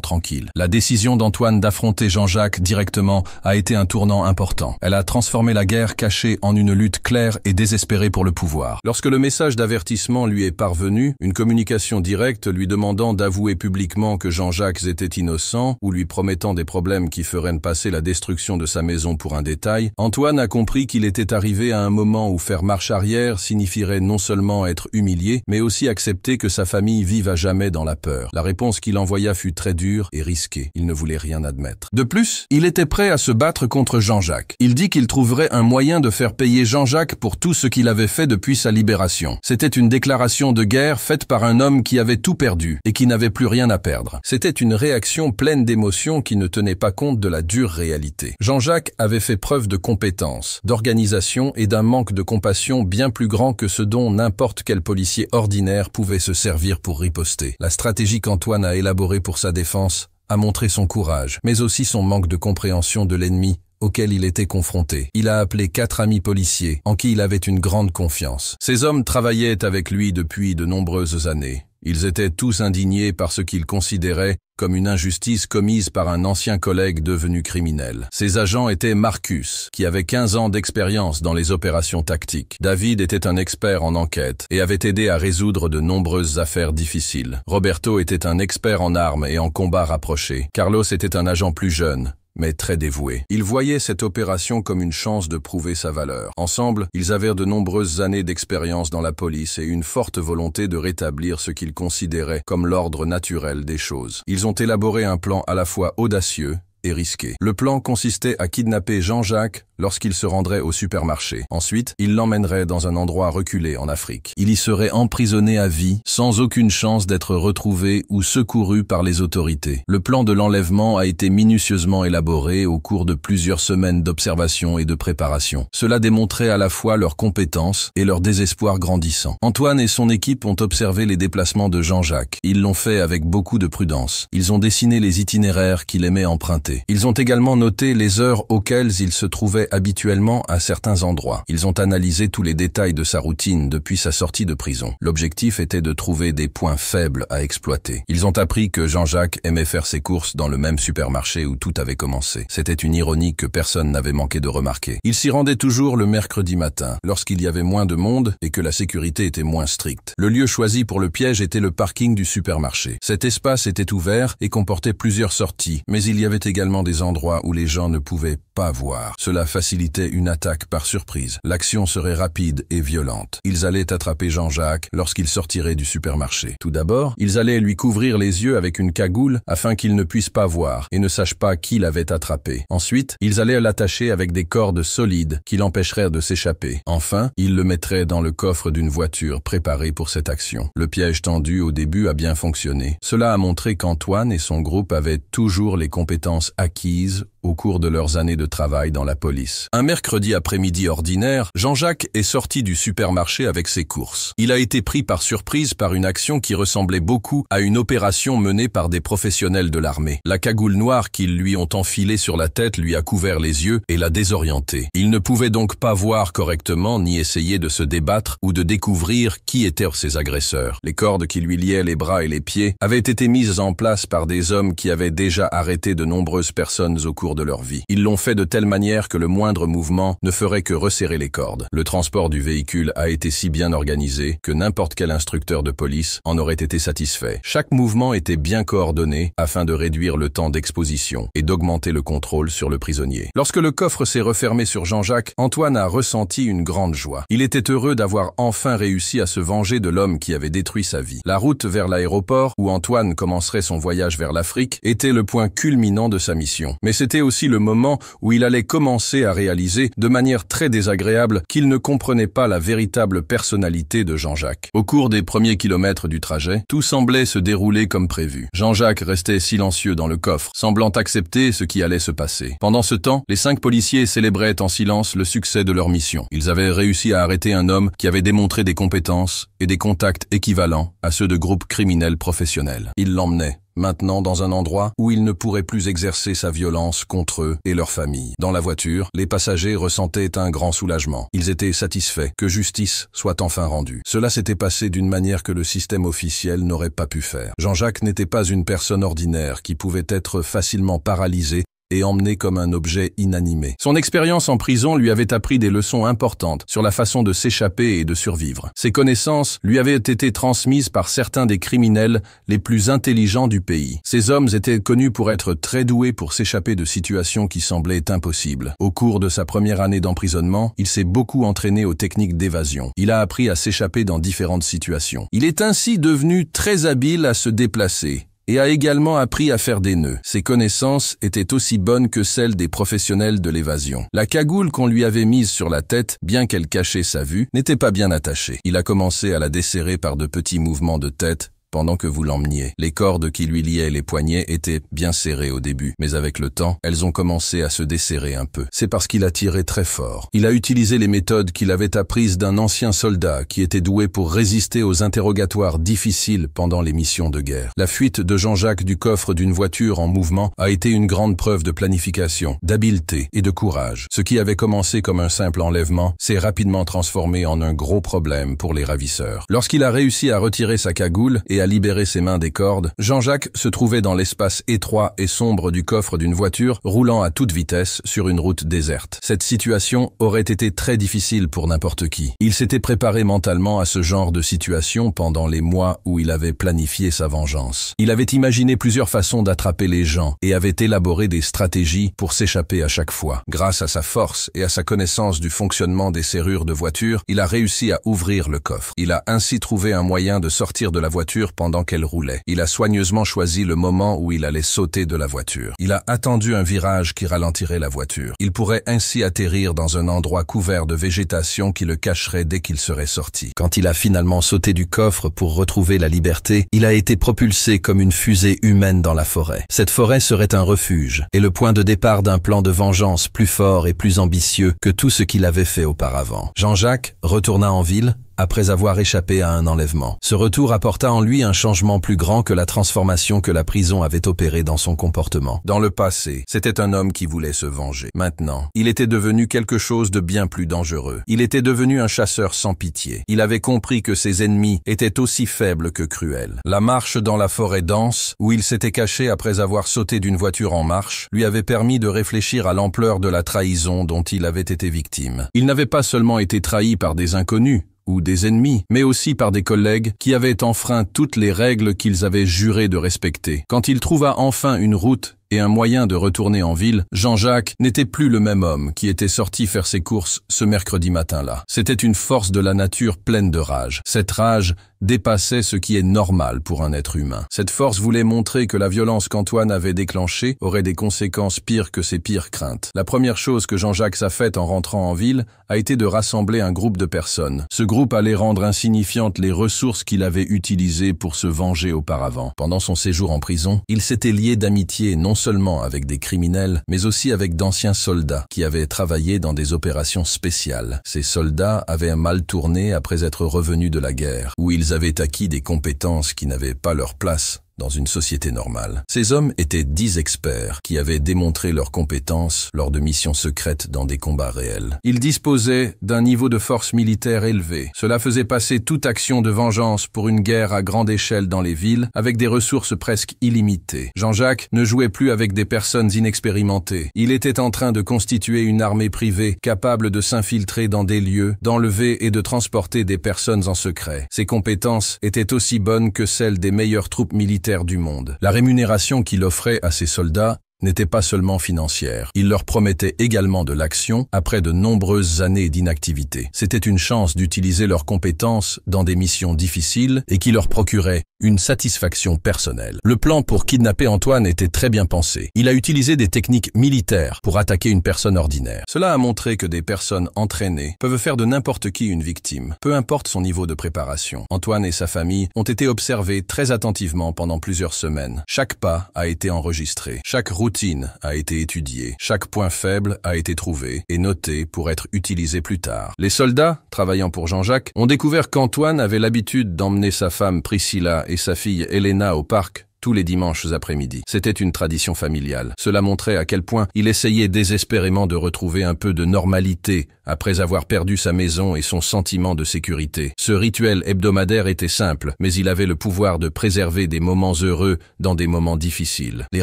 tranquille. La décision d'Antoine d'affronter Jean-Jacques directement a été un tournant important. Elle a transformé la guerre cachée en une lutte claire et désespérée pour le pouvoir. Lorsque le message d'avertissement lui est parvenu, une communication directe lui demandant d'avouer publiquement que Jean-Jacques était innocent ou lui promettant des problèmes qui feraient passer la destruction de sa maison pour un détail, Antoine a compris qu'il était arrivé à un moment où faire marche arrière signifierait non seulement être humilié, mais aussi accepter que sa famille vive à jamais dans la peur. La réponse qu'il envoya fut très dure et risquée. Il ne voulait rien admettre. De plus, il était prêt à se battre contre Jean-Jacques. Il dit qu'il trouverait un moyen de faire payer Jean-Jacques pour tout ce qu'il avait fait depuis sa libération. C'était une déclaration de guerre faite par un homme qui avait tout perdu et qui n'avait plus rien à perdre. C'était une réaction pleine d'émotions qui ne tenait pas compte de la dure réalité. Jean-Jacques avait fait preuve de compétence, d'organisation et d'un manque de compassion bien plus grand que ce dont n'importe quel policier ordinaire pouvait se servir pour riposter. La stratégie qu'Antoine a élaborée pour sa défense a montré son courage, mais aussi son manque de compréhension de l'ennemi auquel il était confronté. Il a appelé 4 amis policiers, en qui il avait une grande confiance. Ces hommes travaillaient avec lui depuis de nombreuses années. Ils étaient tous indignés par ce qu'ils considéraient comme une injustice commise par un ancien collègue devenu criminel. Ces agents étaient Marcus, qui avait 15 ans d'expérience dans les opérations tactiques. David était un expert en enquête et avait aidé à résoudre de nombreuses affaires difficiles. Roberto était un expert en armes et en combat rapproché. Carlos était un agent plus jeune, mais très dévoué. Il voyait cette opération comme une chance de prouver sa valeur. Ensemble, ils avaient de nombreuses années d'expérience dans la police et une forte volonté de rétablir ce qu'ils considéraient comme l'ordre naturel des choses. Ils ont élaboré un plan à la fois audacieux et risqué. Le plan consistait à kidnapper Jean-Jacques lorsqu'il se rendrait au supermarché. Ensuite, il l'emmènerait dans un endroit reculé en Afrique. Il y serait emprisonné à vie, sans aucune chance d'être retrouvé ou secouru par les autorités. Le plan de l'enlèvement a été minutieusement élaboré au cours de plusieurs semaines d'observation et de préparation. Cela démontrait à la fois leur compétence et leur désespoir grandissant. Antoine et son équipe ont observé les déplacements de Jean-Jacques. Ils l'ont fait avec beaucoup de prudence. Ils ont dessiné les itinéraires qu'il aimait emprunter. Ils ont également noté les heures auxquelles il se trouvait habituellement à certains endroits. Ils ont analysé tous les détails de sa routine depuis sa sortie de prison. L'objectif était de trouver des points faibles à exploiter. Ils ont appris que Jean-Jacques aimait faire ses courses dans le même supermarché où tout avait commencé. C'était une ironie que personne n'avait manqué de remarquer. Il s'y rendait toujours le mercredi matin, lorsqu'il y avait moins de monde et que la sécurité était moins stricte. Le lieu choisi pour le piège était le parking du supermarché. Cet espace était ouvert et comportait plusieurs sorties, mais il y avait également des endroits où les gens ne pouvaient pas voir. Cela facilitait une attaque par surprise. L'action serait rapide et violente. Ils allaient attraper Jean-Jacques lorsqu'il sortirait du supermarché. Tout d'abord, ils allaient lui couvrir les yeux avec une cagoule afin qu'il ne puisse pas voir et ne sache pas qui l'avait attrapé. Ensuite, ils allaient l'attacher avec des cordes solides qui l'empêcheraient de s'échapper. Enfin, ils le mettraient dans le coffre d'une voiture préparée pour cette action. Le piège tendu au début a bien fonctionné. Cela a montré qu'Antoine et son groupe avaient toujours les compétences acquises au cours de leurs années de travail dans la police. Un mercredi après-midi ordinaire, Jean-Jacques est sorti du supermarché avec ses courses. Il a été pris par surprise par une action qui ressemblait beaucoup à une opération menée par des professionnels de l'armée. La cagoule noire qu'ils lui ont enfilée sur la tête lui a couvert les yeux et l'a désorienté. Il ne pouvait donc pas voir correctement ni essayer de se débattre ou de découvrir qui étaient ses agresseurs. Les cordes qui lui liaient les bras et les pieds avaient été mises en place par des hommes qui avaient déjà arrêté de nombreuses personnes au cours de leur vie. Ils l'ont fait de telle manière que le moindre mouvement ne ferait que resserrer les cordes. Le transport du véhicule a été si bien organisé que n'importe quel instructeur de police en aurait été satisfait. Chaque mouvement était bien coordonné afin de réduire le temps d'exposition et d'augmenter le contrôle sur le prisonnier. Lorsque le coffre s'est refermé sur Jean-Jacques, Antoine a ressenti une grande joie. Il était heureux d'avoir enfin réussi à se venger de l'homme qui avait détruit sa vie. La route vers l'aéroport, où Antoine commencerait son voyage vers l'Afrique, était le point culminant de sa mission. Mais c'était aussi le moment où il allait commencer à réaliser, de manière très désagréable, qu'il ne comprenait pas la véritable personnalité de Jean-Jacques. Au cours des premiers kilomètres du trajet, tout semblait se dérouler comme prévu. Jean-Jacques restait silencieux dans le coffre, semblant accepter ce qui allait se passer. Pendant ce temps, les 5 policiers célébraient en silence le succès de leur mission. Ils avaient réussi à arrêter un homme qui avait démontré des compétences et des contacts équivalents à ceux de groupes criminels professionnels. Ils l'emmenaient maintenant dans un endroit où il ne pourrait plus exercer sa violence contre eux et leur famille. Dans la voiture, les passagers ressentaient un grand soulagement. Ils étaient satisfaits que justice soit enfin rendue. Cela s'était passé d'une manière que le système officiel n'aurait pas pu faire. Jean-Jacques n'était pas une personne ordinaire qui pouvait être facilement paralysée et emmené comme un objet inanimé. Son expérience en prison lui avait appris des leçons importantes sur la façon de s'échapper et de survivre. Ses connaissances lui avaient été transmises par certains des criminels les plus intelligents du pays. Ces hommes étaient connus pour être très doués pour s'échapper de situations qui semblaient impossibles. Au cours de sa première année d'emprisonnement, il s'est beaucoup entraîné aux techniques d'évasion. Il a appris à s'échapper dans différentes situations. Il est ainsi devenu très habile à se déplacer et a également appris à faire des nœuds. Ses connaissances étaient aussi bonnes que celles des professionnels de l'évasion. La cagoule qu'on lui avait mise sur la tête, bien qu'elle cachait sa vue, n'était pas bien attachée. Il a commencé à la desserrer par de petits mouvements de tête, pendant que vous l'emmeniez. Les cordes qui lui liaient les poignets étaient bien serrées au début, mais avec le temps, elles ont commencé à se desserrer un peu. C'est parce qu'il a tiré très fort. Il a utilisé les méthodes qu'il avait apprises d'un ancien soldat qui était doué pour résister aux interrogatoires difficiles pendant les missions de guerre. La fuite de Jean-Jacques du coffre d'une voiture en mouvement a été une grande preuve de planification, d'habileté et de courage. Ce qui avait commencé comme un simple enlèvement s'est rapidement transformé en un gros problème pour les ravisseurs. Lorsqu'il a réussi à retirer sa cagoule et et à libérer ses mains des cordes, Jean-Jacques se trouvait dans l'espace étroit et sombre du coffre d'une voiture roulant à toute vitesse sur une route déserte. Cette situation aurait été très difficile pour n'importe qui. Il s'était préparé mentalement à ce genre de situation pendant les mois où il avait planifié sa vengeance. Il avait imaginé plusieurs façons d'attraper les gens et avait élaboré des stratégies pour s'échapper à chaque fois. Grâce à sa force et à sa connaissance du fonctionnement des serrures de voiture, il a réussi à ouvrir le coffre. Il a ainsi trouvé un moyen de sortir de la voiture pendant qu'elle roulait. Il a soigneusement choisi le moment où il allait sauter de la voiture. Il a attendu un virage qui ralentirait la voiture. Il pourrait ainsi atterrir dans un endroit couvert de végétation qui le cacherait dès qu'il serait sorti. Quand il a finalement sauté du coffre pour retrouver la liberté, il a été propulsé comme une fusée humaine dans la forêt. Cette forêt serait un refuge et le point de départ d'un plan de vengeance plus fort et plus ambitieux que tout ce qu'il avait fait auparavant. Jean-Jacques retourna en ville après avoir échappé à un enlèvement. Ce retour apporta en lui un changement plus grand que la transformation que la prison avait opérée dans son comportement. Dans le passé, c'était un homme qui voulait se venger. Maintenant, il était devenu quelque chose de bien plus dangereux. Il était devenu un chasseur sans pitié. Il avait compris que ses ennemis étaient aussi faibles que cruels. La marche dans la forêt dense, où il s'était caché après avoir sauté d'une voiture en marche, lui avait permis de réfléchir à l'ampleur de la trahison dont il avait été victime. Il n'avait pas seulement été trahi par des inconnus, ou des ennemis, mais aussi par des collègues qui avaient enfreint toutes les règles qu'ils avaient juré de respecter. Quand il trouva enfin une route et un moyen de retourner en ville, Jean-Jacques n'était plus le même homme qui était sorti faire ses courses ce mercredi matin-là. C'était une force de la nature pleine de rage. Cette rage dépassait ce qui est normal pour un être humain. Cette force voulait montrer que la violence qu'Antoine avait déclenchée aurait des conséquences pires que ses pires craintes. La première chose que Jean-Jacques a faite en rentrant en ville a été de rassembler un groupe de personnes. Ce groupe allait rendre insignifiantes les ressources qu'il avait utilisées pour se venger auparavant. Pendant son séjour en prison, il s'était lié d'amitié non seulement avec des criminels, mais aussi avec d'anciens soldats qui avaient travaillé dans des opérations spéciales. Ces soldats avaient mal tourné après être revenus de la guerre, où ils avaient acquis des compétences qui n'avaient pas leur place dans une société normale. Ces hommes étaient 10 experts qui avaient démontré leurs compétences lors de missions secrètes dans des combats réels. Ils disposaient d'un niveau de force militaire élevé. Cela faisait passer toute action de vengeance pour une guerre à grande échelle dans les villes avec des ressources presque illimitées. Jean-Jacques ne jouait plus avec des personnes inexpérimentées. Il était en train de constituer une armée privée capable de s'infiltrer dans des lieux, d'enlever et de transporter des personnes en secret. Ses compétences étaient aussi bonnes que celles des meilleures troupes militaires du monde. La rémunération qu'il offrait à ses soldats n'était pas seulement financière. Il leur promettait également de l'action après de nombreuses années d'inactivité. C'était une chance d'utiliser leurs compétences dans des missions difficiles et qui leur procurait une satisfaction personnelle. Le plan pour kidnapper Antoine était très bien pensé. Il a utilisé des techniques militaires pour attaquer une personne ordinaire. Cela a montré que des personnes entraînées peuvent faire de n'importe qui une victime, peu importe son niveau de préparation. Antoine et sa famille ont été observés très attentivement pendant plusieurs semaines. Chaque pas a été enregistré. Chaque routine a été étudiée. Chaque point faible a été trouvé et noté pour être utilisé plus tard. Les soldats, travaillant pour Jean-Jacques, ont découvert qu'Antoine avait l'habitude d'emmener sa femme Priscilla et sa fille Elena au parc tous les dimanches après-midi. C'était une tradition familiale. Cela montrait à quel point il essayait désespérément de retrouver un peu de normalité après avoir perdu sa maison et son sentiment de sécurité. Ce rituel hebdomadaire était simple, mais il avait le pouvoir de préserver des moments heureux dans des moments difficiles. Les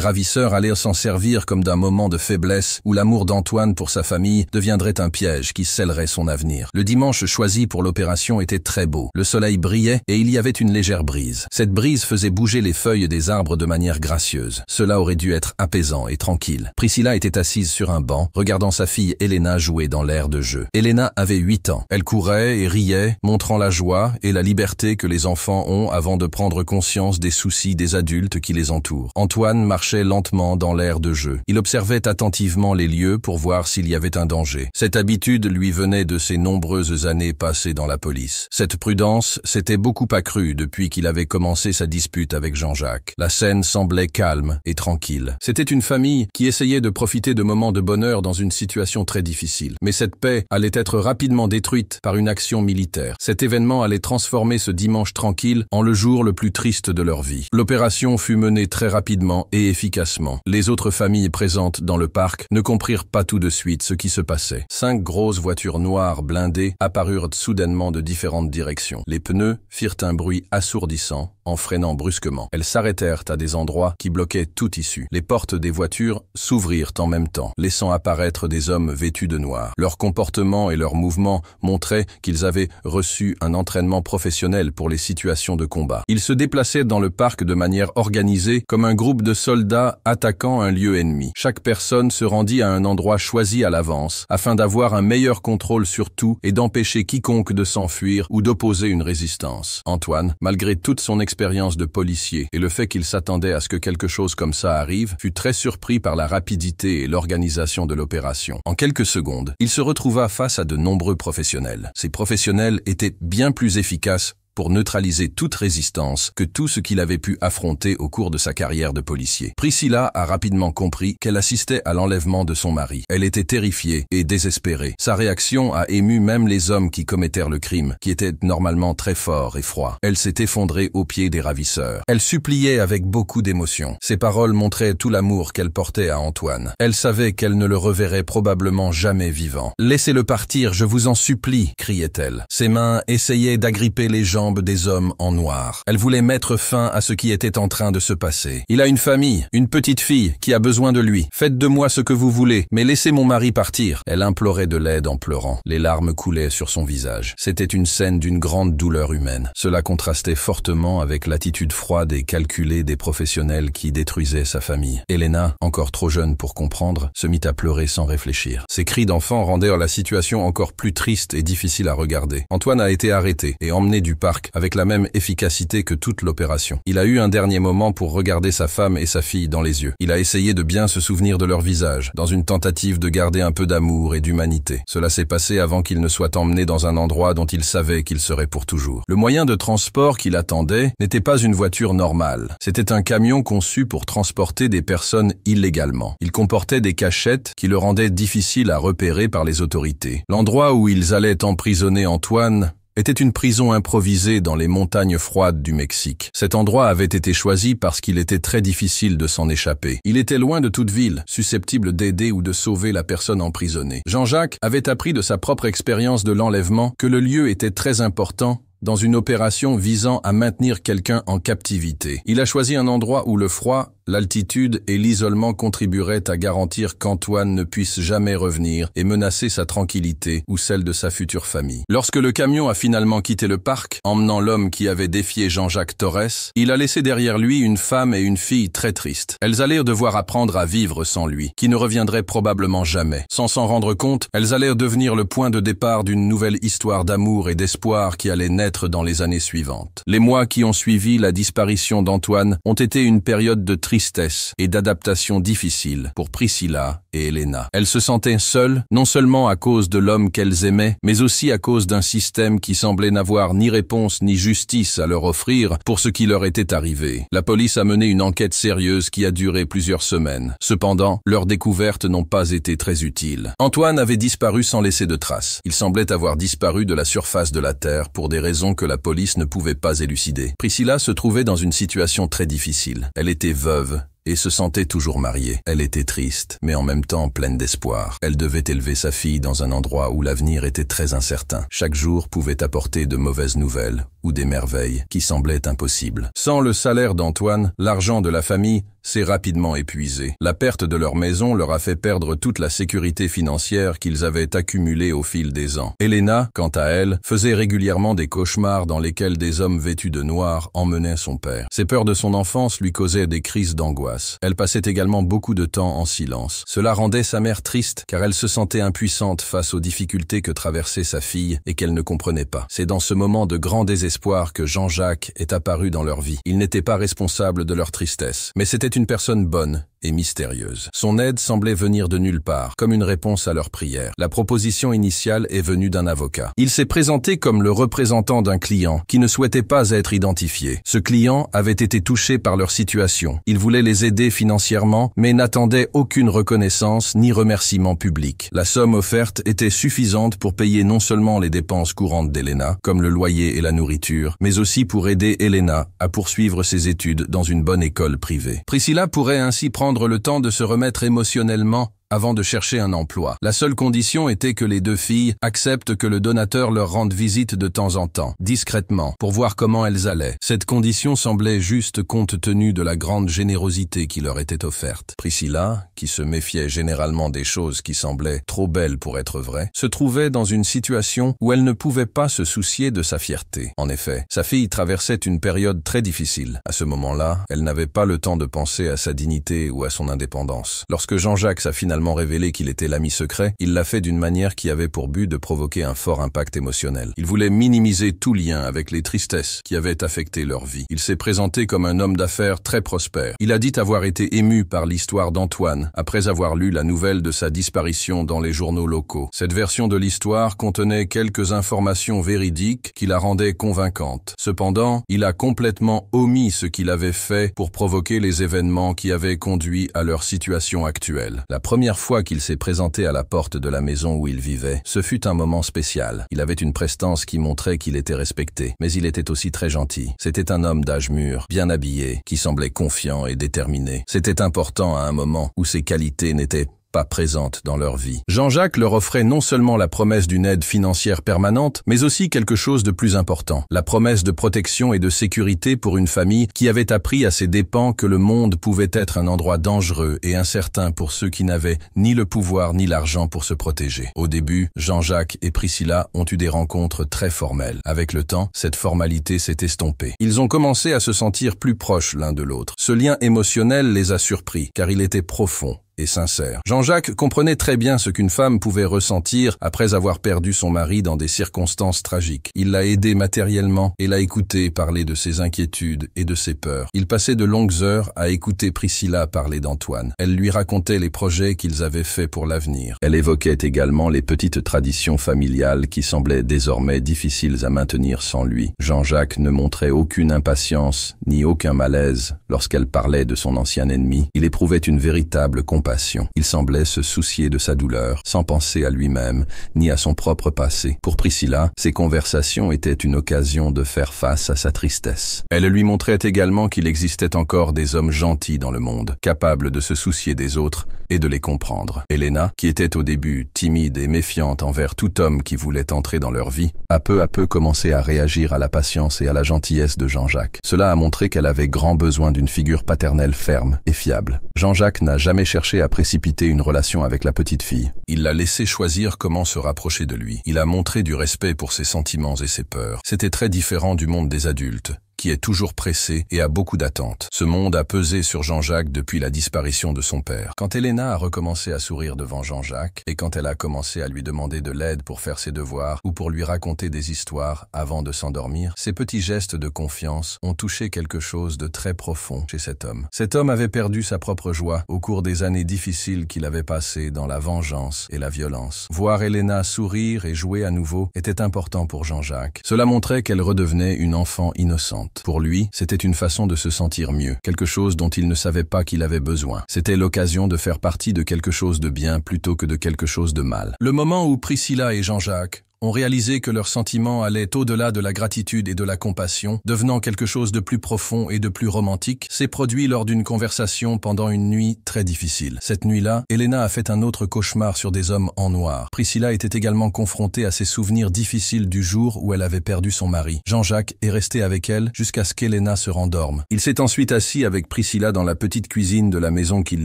ravisseurs allaient s'en servir comme d'un moment de faiblesse où l'amour d'Antoine pour sa famille deviendrait un piège qui scellerait son avenir. Le dimanche choisi pour l'opération était très beau. Le soleil brillait et il y avait une légère brise. Cette brise faisait bouger les feuilles des arbres de manière gracieuse. Cela aurait dû être apaisant et tranquille. Priscilla était assise sur un banc, regardant sa fille Elena jouer dans l'air de jeu. Elena avait 8 ans. Elle courait et riait, montrant la joie et la liberté que les enfants ont avant de prendre conscience des soucis des adultes qui les entourent. Antoine marchait lentement dans l'air de jeu. Il observait attentivement les lieux pour voir s'il y avait un danger. Cette habitude lui venait de ses nombreuses années passées dans la police. Cette prudence s'était beaucoup accrue depuis qu'il avait commencé sa dispute avec Jean-Jacques. La scène semblait calme et tranquille. C'était une famille qui essayait de profiter de moments de bonheur dans une situation très difficile. Mais cette paix allait être rapidement détruite par une action militaire. Cet événement allait transformer ce dimanche tranquille en le jour le plus triste de leur vie. L'opération fut menée très rapidement et efficacement. Les autres familles présentes dans le parc ne comprirent pas tout de suite ce qui se passait. 5 grosses voitures noires blindées apparurent soudainement de différentes directions. Les pneus firent un bruit assourdissant en freinant brusquement. Elles s'arrêtèrent à des endroits qui bloquaient toute issue. Les portes des voitures s'ouvrirent en même temps, laissant apparaître des hommes vêtus de noir. Leur comportement et leurs mouvements montraient qu'ils avaient reçu un entraînement professionnel pour les situations de combat. Ils se déplaçaient dans le parc de manière organisée, comme un groupe de soldats attaquant un lieu ennemi. Chaque personne se rendit à un endroit choisi à l'avance, afin d'avoir un meilleur contrôle sur tout et d'empêcher quiconque de s'enfuir ou d'opposer une résistance. Antoine, malgré toute son expérience de policier et le fait qu'il s'attendait à ce que quelque chose comme ça arrive, fut très surpris par la rapidité et l'organisation de l'opération. En quelques secondes, il se retrouva face à de nombreux professionnels. Ces professionnels étaient bien plus efficaces pour neutraliser toute résistance que tout ce qu'il avait pu affronter au cours de sa carrière de policier. Priscilla a rapidement compris qu'elle assistait à l'enlèvement de son mari. Elle était terrifiée et désespérée. Sa réaction a ému même les hommes qui commettèrent le crime, qui étaient normalement très forts et froids. Elle s'est effondrée aux pieds des ravisseurs. Elle suppliait avec beaucoup d'émotion. Ses paroles montraient tout l'amour qu'elle portait à Antoine. Elle savait qu'elle ne le reverrait probablement jamais vivant. « Laissez-le partir, je vous en supplie !» criait-elle. Ses mains essayaient d'agripper les jambes des hommes en noir. Elle voulait mettre fin à ce qui était en train de se passer. Il a une famille, une petite fille qui a besoin de lui. Faites de moi ce que vous voulez, mais laissez mon mari partir. Elle implorait de l'aide en pleurant. Les larmes coulaient sur son visage. C'était une scène d'une grande douleur humaine. Cela contrastait fortement avec l'attitude froide et calculée des professionnels qui détruisaient sa famille. Elena, encore trop jeune pour comprendre, se mit à pleurer sans réfléchir. Ses cris d'enfant rendirent la situation encore plus triste et difficile à regarder. Antoine a été arrêté et emmené du parc avec la même efficacité que toute l'opération. Il a eu un dernier moment pour regarder sa femme et sa fille dans les yeux. Il a essayé de bien se souvenir de leur visage, dans une tentative de garder un peu d'amour et d'humanité. Cela s'est passé avant qu'il ne soit emmené dans un endroit dont il savait qu'il serait pour toujours. Le moyen de transport qu'il attendait n'était pas une voiture normale. C'était un camion conçu pour transporter des personnes illégalement. Il comportait des cachettes qui le rendaient difficile à repérer par les autorités. L'endroit où ils allaient emprisonner Antoine était une prison improvisée dans les montagnes froides du Mexique. Cet endroit avait été choisi parce qu'il était très difficile de s'en échapper. Il était loin de toute ville, susceptible d'aider ou de sauver la personne emprisonnée. Jean-Jacques avait appris de sa propre expérience de l'enlèvement que le lieu était très important dans une opération visant à maintenir quelqu'un en captivité. Il a choisi un endroit où le froid, l'altitude et l'isolement contribueraient à garantir qu'Antoine ne puisse jamais revenir et menacer sa tranquillité ou celle de sa future famille. Lorsque le camion a finalement quitté le parc, emmenant l'homme qui avait défié Jean-Jacques Torres, il a laissé derrière lui une femme et une fille très tristes. Elles allèrent devoir apprendre à vivre sans lui, qui ne reviendrait probablement jamais. Sans s'en rendre compte, elles allèrent devenir le point de départ d'une nouvelle histoire d'amour et d'espoir qui allait naître dans les années suivantes. Les mois qui ont suivi la disparition d'Antoine ont été une période de tristesse et d'adaptation difficile pour Priscilla et Elena. Elles se sentaient seules, non seulement à cause de l'homme qu'elles aimaient, mais aussi à cause d'un système qui semblait n'avoir ni réponse ni justice à leur offrir pour ce qui leur était arrivé. La police a mené une enquête sérieuse qui a duré plusieurs semaines. Cependant, leurs découvertes n'ont pas été très utiles. Antoine avait disparu sans laisser de traces. Il semblait avoir disparu de la surface de la Terre pour des raisons que la police ne pouvait pas élucider. Priscilla se trouvait dans une situation très difficile. Elle était veuve et se sentait toujours mariée. Elle était triste, mais en même temps pleine d'espoir. Elle devait élever sa fille dans un endroit où l'avenir était très incertain. Chaque jour pouvait apporter de mauvaises nouvelles ou des merveilles qui semblaient impossibles. Sans le salaire d'Antoine, l'argent de la famille s'est rapidement épuisé. La perte de leur maison leur a fait perdre toute la sécurité financière qu'ils avaient accumulée au fil des ans. Elena, quant à elle, faisait régulièrement des cauchemars dans lesquels des hommes vêtus de noir emmenaient son père. Ses peurs de son enfance lui causaient des crises d'angoisse. Elle passait également beaucoup de temps en silence. Cela rendait sa mère triste car elle se sentait impuissante face aux difficultés que traversait sa fille et qu'elle ne comprenait pas. C'est dans ce moment de grand désespoir que Jean-Jacques est apparu dans leur vie. Il n'était pas responsable de leur tristesse, mais c'était une personne bonne et mystérieuse. Son aide semblait venir de nulle part, comme une réponse à leurs prières. La proposition initiale est venue d'un avocat. Il s'est présenté comme le représentant d'un client qui ne souhaitait pas être identifié. Ce client avait été touché par leur situation. Il voulait les aider financièrement, mais n'attendait aucune reconnaissance ni remerciement public. La somme offerte était suffisante pour payer non seulement les dépenses courantes d'Elena, comme le loyer et la nourriture, mais aussi pour aider Elena à poursuivre ses études dans une bonne école privée. Priscilla pourrait ainsi prendre le temps de se remettre émotionnellement avant de chercher un emploi. La seule condition était que les deux filles acceptent que le donateur leur rende visite de temps en temps, discrètement, pour voir comment elles allaient. Cette condition semblait juste compte tenu de la grande générosité qui leur était offerte. Priscilla, qui se méfiait généralement des choses qui semblaient trop belles pour être vraies, se trouvait dans une situation où elle ne pouvait pas se soucier de sa fierté. En effet, sa fille traversait une période très difficile. À ce moment-là, elle n'avait pas le temps de penser à sa dignité ou à son indépendance. Lorsque Jean-Jacques a finalement révélé qu'il était l'ami secret, il l'a fait d'une manière qui avait pour but de provoquer un fort impact émotionnel. Il voulait minimiser tout lien avec les tristesses qui avaient affecté leur vie. Il s'est présenté comme un homme d'affaires très prospère. Il a dit avoir été ému par l'histoire d'Antoine après avoir lu la nouvelle de sa disparition dans les journaux locaux. Cette version de l'histoire contenait quelques informations véridiques qui la rendaient convaincante. Cependant, il a complètement omis ce qu'il avait fait pour provoquer les événements qui avaient conduit à leur situation actuelle. La première fois qu'il s'est présenté à la porte de la maison où il vivait, ce fut un moment spécial. Il avait une prestance qui montrait qu'il était respecté, mais il était aussi très gentil. C'était un homme d'âge mûr, bien habillé, qui semblait confiant et déterminé. C'était important à un moment où ses qualités n'étaient pas présentes dans leur vie. Jean-Jacques leur offrait non seulement la promesse d'une aide financière permanente, mais aussi quelque chose de plus important, la promesse de protection et de sécurité pour une famille qui avait appris à ses dépens que le monde pouvait être un endroit dangereux et incertain pour ceux qui n'avaient ni le pouvoir ni l'argent pour se protéger. Au début, Jean-Jacques et Priscilla ont eu des rencontres très formelles. Avec le temps, cette formalité s'est estompée. Ils ont commencé à se sentir plus proches l'un de l'autre. Ce lien émotionnel les a surpris, car il était profond et sincère. Jean-Jacques comprenait très bien ce qu'une femme pouvait ressentir après avoir perdu son mari dans des circonstances tragiques. Il l'a aidé matériellement et l'a écouté parler de ses inquiétudes et de ses peurs. Il passait de longues heures à écouter Priscilla parler d'Antoine. Elle lui racontait les projets qu'ils avaient faits pour l'avenir. Elle évoquait également les petites traditions familiales qui semblaient désormais difficiles à maintenir sans lui. Jean-Jacques ne montrait aucune impatience ni aucun malaise lorsqu'elle parlait de son ancien ennemi. Il éprouvait une véritable compassion. Il semblait se soucier de sa douleur, sans penser à lui-même, ni à son propre passé. Pour Priscilla, ces conversations étaient une occasion de faire face à sa tristesse. Elle lui montrait également qu'il existait encore des hommes gentils dans le monde, capables de se soucier des autres et de les comprendre. Elena, qui était au début timide et méfiante envers tout homme qui voulait entrer dans leur vie, a peu à peu commencé à réagir à la patience et à la gentillesse de Jean-Jacques. Cela a montré qu'elle avait grand besoin d'une figure paternelle ferme et fiable. Jean-Jacques n'a jamais cherché à précipiter une relation avec la petite fille. Il l'a laissé choisir comment se rapprocher de lui. Il a montré du respect pour ses sentiments et ses peurs. C'était très différent du monde des adultes, qui est toujours pressé et a beaucoup d'attentes. Ce monde a pesé sur Jean-Jacques depuis la disparition de son père. Quand Elena a recommencé à sourire devant Jean-Jacques, et quand elle a commencé à lui demander de l'aide pour faire ses devoirs ou pour lui raconter des histoires avant de s'endormir, ces petits gestes de confiance ont touché quelque chose de très profond chez cet homme. Cet homme avait perdu sa propre joie au cours des années difficiles qu'il avait passées dans la vengeance et la violence. Voir Elena sourire et jouer à nouveau était important pour Jean-Jacques. Cela montrait qu'elle redevenait une enfant innocente. Pour lui, c'était une façon de se sentir mieux, quelque chose dont il ne savait pas qu'il avait besoin. C'était l'occasion de faire partie de quelque chose de bien plutôt que de quelque chose de mal. Le moment où Priscilla et Jean-Jacques ont réalisé que leurs sentiments allaient au-delà de la gratitude et de la compassion, devenant quelque chose de plus profond et de plus romantique, s'est produit lors d'une conversation pendant une nuit très difficile. Cette nuit-là, Elena a fait un autre cauchemar sur des hommes en noir. Priscilla était également confrontée à ses souvenirs difficiles du jour où elle avait perdu son mari. Jean-Jacques est resté avec elle jusqu'à ce qu'Elena se rendorme. Il s'est ensuite assis avec Priscilla dans la petite cuisine de la maison qu'il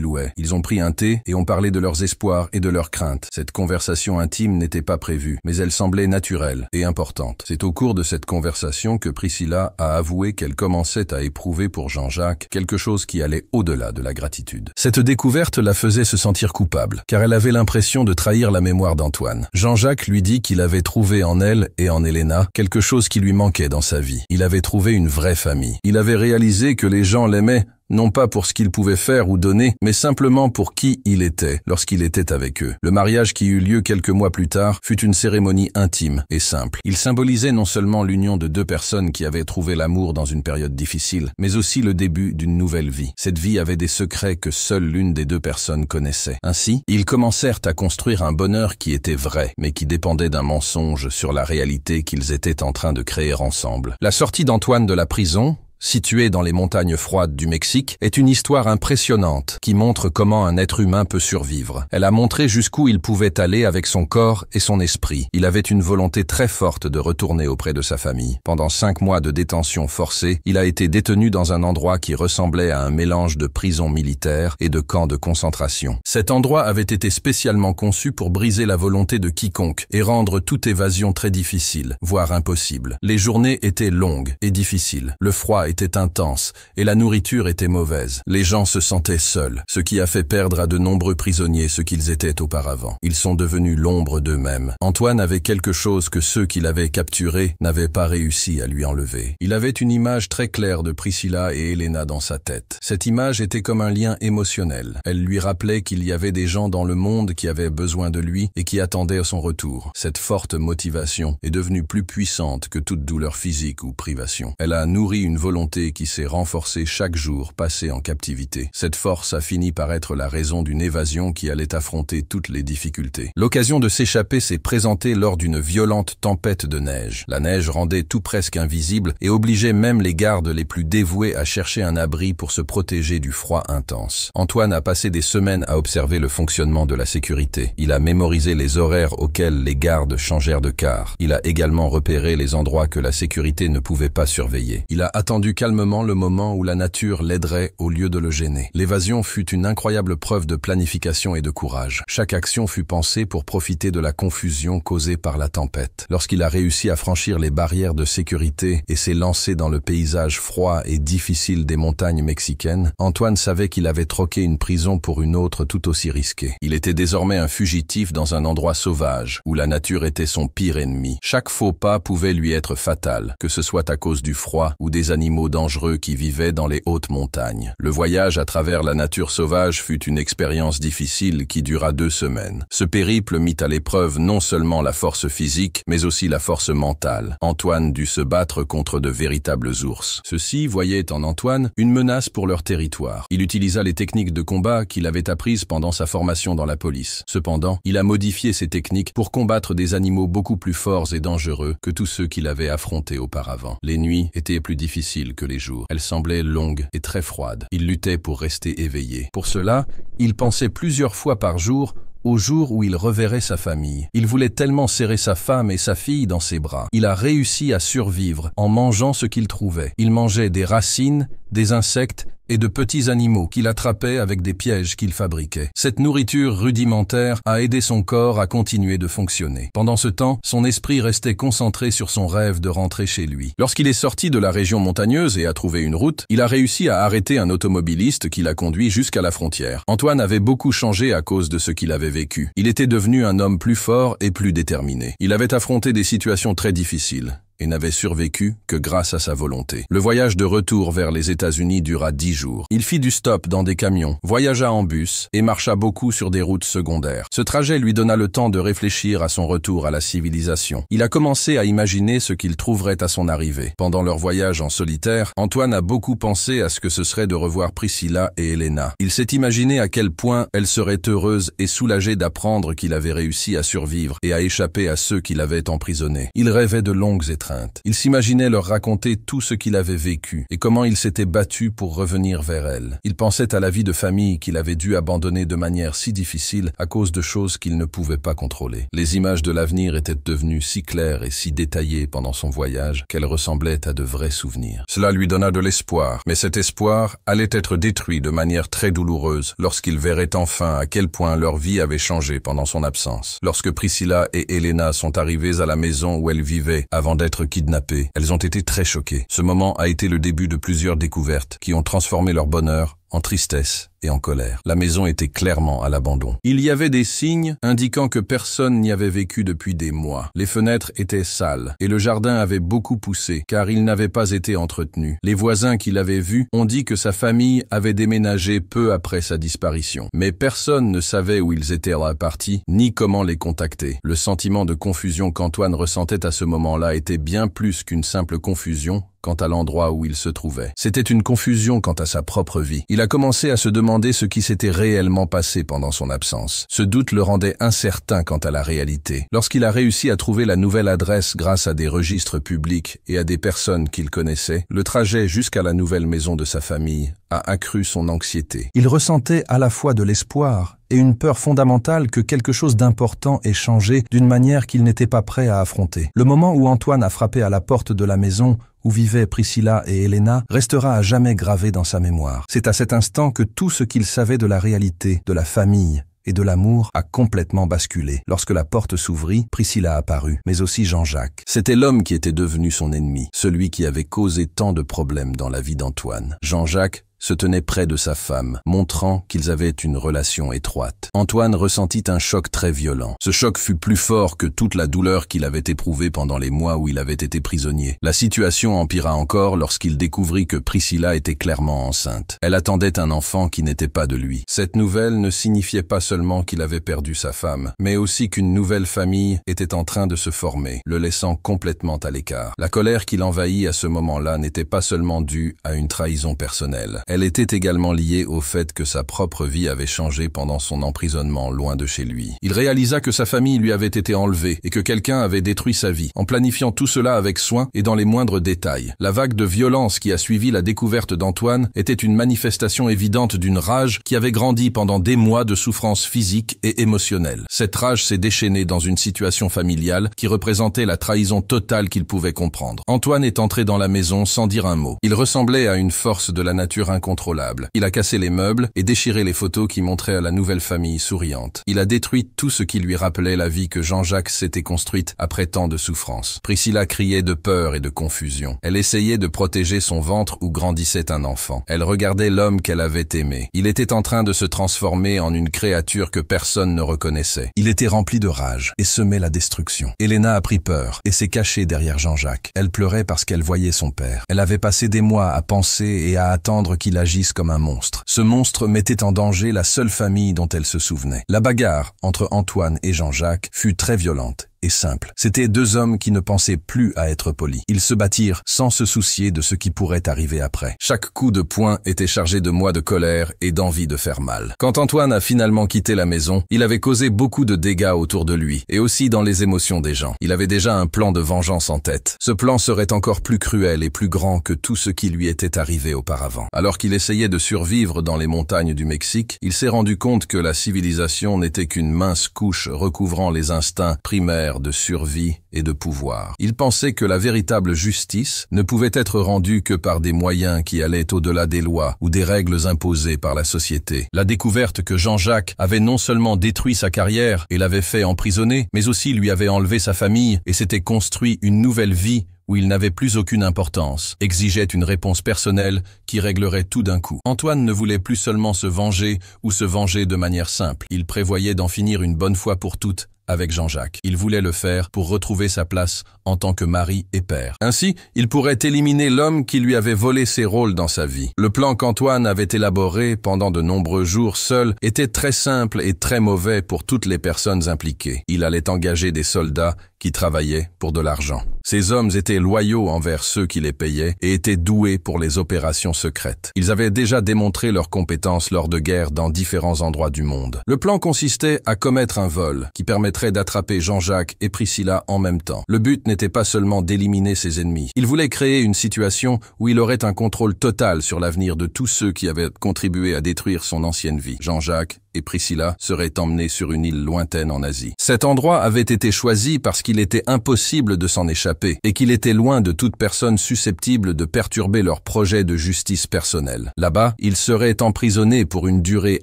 louait. Ils ont pris un thé et ont parlé de leurs espoirs et de leurs craintes. Cette conversation intime n'était pas prévue, mais elle semblait naturelle et importante. C'est au cours de cette conversation que Priscilla a avoué qu'elle commençait à éprouver pour Jean-Jacques quelque chose qui allait au-delà de la gratitude. Cette découverte la faisait se sentir coupable, car elle avait l'impression de trahir la mémoire d'Antoine. Jean-Jacques lui dit qu'il avait trouvé en elle et en Elena quelque chose qui lui manquait dans sa vie. Il avait trouvé une vraie famille. Il avait réalisé que les gens l'aimaient non pas pour ce qu'il pouvait faire ou donner, mais simplement pour qui il était lorsqu'il était avec eux. Le mariage qui eut lieu quelques mois plus tard fut une cérémonie intime et simple. Il symbolisait non seulement l'union de deux personnes qui avaient trouvé l'amour dans une période difficile, mais aussi le début d'une nouvelle vie. Cette vie avait des secrets que seule l'une des deux personnes connaissait. Ainsi, ils commencèrent à construire un bonheur qui était vrai, mais qui dépendait d'un mensonge sur la réalité qu'ils étaient en train de créer ensemble. La sortie d'Antoine de la prison, située dans les montagnes froides du Mexique, est une histoire impressionnante qui montre comment un être humain peut survivre. Elle a montré jusqu'où il pouvait aller avec son corps et son esprit. Il avait une volonté très forte de retourner auprès de sa famille. Pendant 5 mois de détention forcée, il a été détenu dans un endroit qui ressemblait à un mélange de prison militaire et de camp de concentration. Cet endroit avait été spécialement conçu pour briser la volonté de quiconque et rendre toute évasion très difficile, voire impossible. Les journées étaient longues et difficiles. Le froid était intense et la nourriture était mauvaise. Les gens se sentaient seuls, ce qui a fait perdre à de nombreux prisonniers ce qu'ils étaient auparavant. Ils sont devenus l'ombre d'eux-mêmes. Antoine avait quelque chose que ceux qui l'avaient capturé n'avaient pas réussi à lui enlever. Il avait une image très claire de Priscilla et Elena dans sa tête. Cette image était comme un lien émotionnel. Elle lui rappelait qu'il y avait des gens dans le monde qui avaient besoin de lui et qui attendaient son retour. Cette forte motivation est devenue plus puissante que toute douleur physique ou privation. Elle a nourri une volonté qui s'est renforcée chaque jour passé en captivité. Cette force a fini par être la raison d'une évasion qui allait affronter toutes les difficultés. L'occasion de s'échapper s'est présentée lors d'une violente tempête de neige. La neige rendait tout presque invisible et obligeait même les gardes les plus dévoués à chercher un abri pour se protéger du froid intense. Antoine a passé des semaines à observer le fonctionnement de la sécurité. Il a mémorisé les horaires auxquels les gardes changèrent de quart. Il a également repéré les endroits que la sécurité ne pouvait pas surveiller. Il a attendu calmement le moment où la nature l'aiderait au lieu de le gêner. L'évasion fut une incroyable preuve de planification et de courage. Chaque action fut pensée pour profiter de la confusion causée par la tempête. Lorsqu'il a réussi à franchir les barrières de sécurité et s'est lancé dans le paysage froid et difficile des montagnes mexicaines, Antoine savait qu'il avait troqué une prison pour une autre tout aussi risquée. Il était désormais un fugitif dans un endroit sauvage, où la nature était son pire ennemi. Chaque faux pas pouvait lui être fatal, que ce soit à cause du froid ou des animaux dangereux qui vivaient dans les hautes montagnes. Le voyage à travers la nature sauvage fut une expérience difficile qui dura 2 semaines. Ce périple mit à l'épreuve non seulement la force physique, mais aussi la force mentale. Antoine dut se battre contre de véritables ours. Ceux-ci voyaient en Antoine une menace pour leur territoire. Il utilisa les techniques de combat qu'il avait apprises pendant sa formation dans la police. Cependant, il a modifié ces techniques pour combattre des animaux beaucoup plus forts et dangereux que tous ceux qu'il avait affrontés auparavant. Les nuits étaient plus difficiles que les jours. Elles semblaient longues et très froides. Il luttait pour rester éveillé. Pour cela, il pensait plusieurs fois par jour au jour où il reverrait sa famille. Il voulait tellement serrer sa femme et sa fille dans ses bras. Il a réussi à survivre en mangeant ce qu'il trouvait. Il mangeait des racines, des insectes et de petits animaux qu'il attrapait avec des pièges qu'il fabriquait. Cette nourriture rudimentaire a aidé son corps à continuer de fonctionner. Pendant ce temps, son esprit restait concentré sur son rêve de rentrer chez lui. Lorsqu'il est sorti de la région montagneuse et a trouvé une route, il a réussi à arrêter un automobiliste qui l'a conduit jusqu'à la frontière. Antoine avait beaucoup changé à cause de ce qu'il avait vécu. Il était devenu un homme plus fort et plus déterminé. Il avait affronté des situations très difficiles et n'avait survécu que grâce à sa volonté. Le voyage de retour vers les États-Unis dura 10 jours. Il fit du stop dans des camions, voyagea en bus et marcha beaucoup sur des routes secondaires. Ce trajet lui donna le temps de réfléchir à son retour à la civilisation. Il a commencé à imaginer ce qu'il trouverait à son arrivée. Pendant leur voyage en solitaire, Antoine a beaucoup pensé à ce que ce serait de revoir Priscilla et Elena. Il s'est imaginé à quel point elles seraient heureuses et soulagées d'apprendre qu'il avait réussi à survivre et à échapper à ceux qui l'avaient emprisonné. Il rêvait de longues étreintes. Il s'imaginait leur raconter tout ce qu'il avait vécu et comment il s'était battu pour revenir vers elles. Il pensait à la vie de famille qu'il avait dû abandonner de manière si difficile à cause de choses qu'il ne pouvait pas contrôler. Les images de l'avenir étaient devenues si claires et si détaillées pendant son voyage qu'elles ressemblaient à de vrais souvenirs. Cela lui donna de l'espoir, mais cet espoir allait être détruit de manière très douloureuse lorsqu'il verrait enfin à quel point leur vie avait changé pendant son absence. Lorsque Priscilla et Elena sont arrivées à la maison où elles vivaient avant d'être kidnappées, elles ont été très choquées. Ce moment a été le début de plusieurs découvertes qui ont transformé leur bonheur en tristesse et en colère. La maison était clairement à l'abandon. Il y avait des signes indiquant que personne n'y avait vécu depuis des mois. Les fenêtres étaient sales et le jardin avait beaucoup poussé car il n'avait pas été entretenu. Les voisins qui l'avaient vu ont dit que sa famille avait déménagé peu après sa disparition. Mais personne ne savait où ils étaient repartis ni comment les contacter. Le sentiment de confusion qu'Antoine ressentait à ce moment-là était bien plus qu'une simple confusion quant à l'endroit où il se trouvait. C'était une confusion quant à sa propre vie. Il a commencé à se demander ce qui s'était réellement passé pendant son absence. Ce doute le rendait incertain quant à la réalité. Lorsqu'il a réussi à trouver la nouvelle adresse grâce à des registres publics et à des personnes qu'il connaissait, le trajet jusqu'à la nouvelle maison de sa famille a accru son anxiété. Il ressentait à la fois de l'espoir et une peur fondamentale que quelque chose d'important ait changé d'une manière qu'il n'était pas prêt à affronter. Le moment où Antoine a frappé à la porte de la maison où vivaient Priscilla et Elena restera à jamais gravé dans sa mémoire. C'est à cet instant que tout ce qu'il savait de la réalité, de la famille et de l'amour a complètement basculé. Lorsque la porte s'ouvrit, Priscilla apparut, mais aussi Jean-Jacques. C'était l'homme qui était devenu son ennemi, celui qui avait causé tant de problèmes dans la vie d'Antoine. Jean-Jacques se tenait près de sa femme, montrant qu'ils avaient une relation étroite. Antoine ressentit un choc très violent. Ce choc fut plus fort que toute la douleur qu'il avait éprouvée pendant les mois où il avait été prisonnier. La situation empira encore lorsqu'il découvrit que Priscilla était clairement enceinte. Elle attendait un enfant qui n'était pas de lui. Cette nouvelle ne signifiait pas seulement qu'il avait perdu sa femme, mais aussi qu'une nouvelle famille était en train de se former, le laissant complètement à l'écart. La colère qui l'envahit à ce moment-là n'était pas seulement due à une trahison personnelle. Elle était également liée au fait que sa propre vie avait changé pendant son emprisonnement loin de chez lui. Il réalisa que sa famille lui avait été enlevée et que quelqu'un avait détruit sa vie, en planifiant tout cela avec soin et dans les moindres détails. La vague de violence qui a suivi la découverte d'Antoine était une manifestation évidente d'une rage qui avait grandi pendant des mois de souffrance physique et émotionnelle. Cette rage s'est déchaînée dans une situation familiale qui représentait la trahison totale qu'il pouvait comprendre. Antoine est entré dans la maison sans dire un mot. Il ressemblait à une force de la nature incontrôlable. Il a cassé les meubles et déchiré les photos qui montraient à la nouvelle famille souriante. Il a détruit tout ce qui lui rappelait la vie que Jean-Jacques s'était construite après tant de souffrances. Priscilla criait de peur et de confusion. Elle essayait de protéger son ventre où grandissait un enfant. Elle regardait l'homme qu'elle avait aimé. Il était en train de se transformer en une créature que personne ne reconnaissait. Il était rempli de rage et semait la destruction. Elena a pris peur et s'est cachée derrière Jean-Jacques. Elle pleurait parce qu'elle voyait son père. Elle avait passé des mois à penser et à attendre qu'il agisse comme un monstre. Ce monstre mettait en danger la seule famille dont elle se souvenait. La bagarre entre Antoine et Jean-Jacques fut très violente et simple. C'étaient deux hommes qui ne pensaient plus à être polis. Ils se battirent sans se soucier de ce qui pourrait arriver après. Chaque coup de poing était chargé de mots de colère et d'envie de faire mal. Quand Antoine a finalement quitté la maison, il avait causé beaucoup de dégâts autour de lui et aussi dans les émotions des gens. Il avait déjà un plan de vengeance en tête. Ce plan serait encore plus cruel et plus grand que tout ce qui lui était arrivé auparavant. Alors qu'il essayait de survivre dans les montagnes du Mexique, il s'est rendu compte que la civilisation n'était qu'une mince couche recouvrant les instincts primaires de survie et de pouvoir. Il pensait que la véritable justice ne pouvait être rendue que par des moyens qui allaient au-delà des lois ou des règles imposées par la société. La découverte que Jean-Jacques avait non seulement détruit sa carrière et l'avait fait emprisonner, mais aussi lui avait enlevé sa famille et s'était construit une nouvelle vie où il n'avait plus aucune importance, exigeait une réponse personnelle qui réglerait tout d'un coup. Antoine ne voulait plus seulement se venger ou se venger de manière simple. Il prévoyait d'en finir une bonne fois pour toutes avec Jean-Jacques. Il voulait le faire pour retrouver sa place en tant que mari et père. Ainsi, il pourrait éliminer l'homme qui lui avait volé ses rôles dans sa vie. Le plan qu'Antoine avait élaboré pendant de nombreux jours seul était très simple et très mauvais pour toutes les personnes impliquées. Il allait engager des soldats qui travaillaient pour de l'argent. Ces hommes étaient loyaux envers ceux qui les payaient et étaient doués pour les opérations secrètes. Ils avaient déjà démontré leurs compétences lors de guerres dans différents endroits du monde. Le plan consistait à commettre un vol qui permettrait d'attraper Jean-Jacques et Priscilla en même temps. Le but n'était pas seulement d'éliminer ses ennemis. Il voulait créer une situation où il aurait un contrôle total sur l'avenir de tous ceux qui avaient contribué à détruire son ancienne vie. Jean-Jacques et Priscilla seraient emmenés sur une île lointaine en Asie. Cet endroit avait été choisi parce qu'il était impossible de s'en échapper et qu'il était loin de toute personne susceptible de perturber leur projet de justice personnelle. Là-bas, ils seraient emprisonnés pour une durée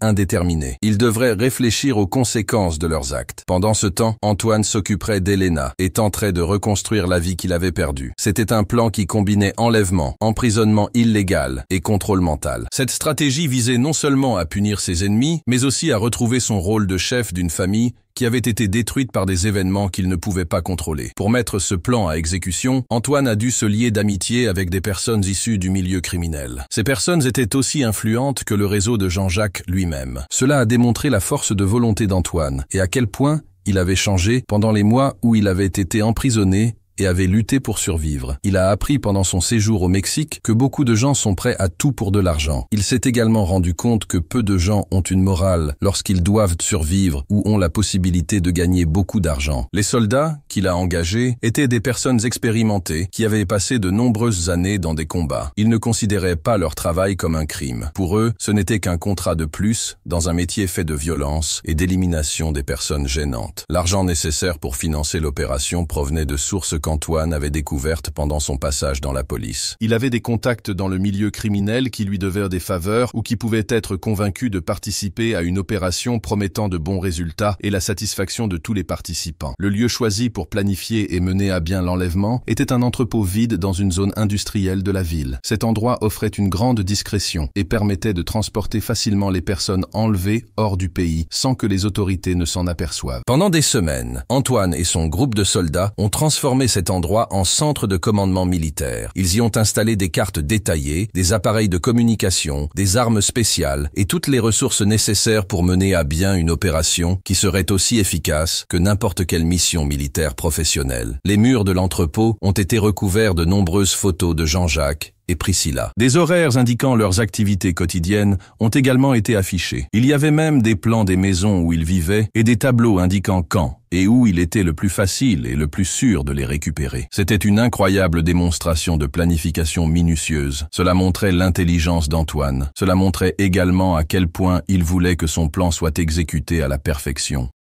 indéterminée. Ils devraient réfléchir aux conséquences de leurs actes. Pendant ce temps, Antoine s'occuperait d'Elena et tenterait de reconstruire la vie qu'il avait perdue. C'était un plan qui combinait enlèvement, emprisonnement illégal et contrôle mental. Cette stratégie visait non seulement à punir ses ennemis, mais aussi à retrouver son rôle de chef d'une famille qui avait été détruite par des événements qu'il ne pouvait pas contrôler. Pour mettre ce plan à exécution, Antoine a dû se lier d'amitié avec des personnes issues du milieu criminel. Ces personnes étaient aussi influentes que le réseau de Jean-Jacques lui-même. Cela a démontré la force de volonté d'Antoine et à quel point il avait changé pendant les mois où il avait été emprisonné et avait lutté pour survivre. Il a appris pendant son séjour au Mexique que beaucoup de gens sont prêts à tout pour de l'argent. Il s'est également rendu compte que peu de gens ont une morale lorsqu'ils doivent survivre ou ont la possibilité de gagner beaucoup d'argent. Les soldats qu'il a engagés étaient des personnes expérimentées qui avaient passé de nombreuses années dans des combats. Ils ne considéraient pas leur travail comme un crime. Pour eux, ce n'était qu'un contrat de plus dans un métier fait de violence et d'élimination des personnes gênantes. L'argent nécessaire pour financer l'opération provenait de sources qu'Antoine avait découverte pendant son passage dans la police. Il avait des contacts dans le milieu criminel qui lui devaient des faveurs ou qui pouvaient être convaincus de participer à une opération promettant de bons résultats et la satisfaction de tous les participants. Le lieu choisi pour planifier et mener à bien l'enlèvement était un entrepôt vide dans une zone industrielle de la ville. Cet endroit offrait une grande discrétion et permettait de transporter facilement les personnes enlevées hors du pays sans que les autorités ne s'en aperçoivent. Pendant des semaines, Antoine et son groupe de soldats ont transformé cet endroit en centre de commandement militaire. Ils y ont installé des cartes détaillées, des appareils de communication, des armes spéciales et toutes les ressources nécessaires pour mener à bien une opération qui serait aussi efficace que n'importe quelle mission militaire professionnelle. Les murs de l'entrepôt ont été recouverts de nombreuses photos de Jean-Jacques et Priscilla. Des horaires indiquant leurs activités quotidiennes ont également été affichés. Il y avait même des plans des maisons où ils vivaient et des tableaux indiquant quand et où il était le plus facile et le plus sûr de les récupérer. C'était une incroyable démonstration de planification minutieuse. Cela montrait l'intelligence d'Antoine. Cela montrait également à quel point il voulait que son plan soit exécuté à la perfection.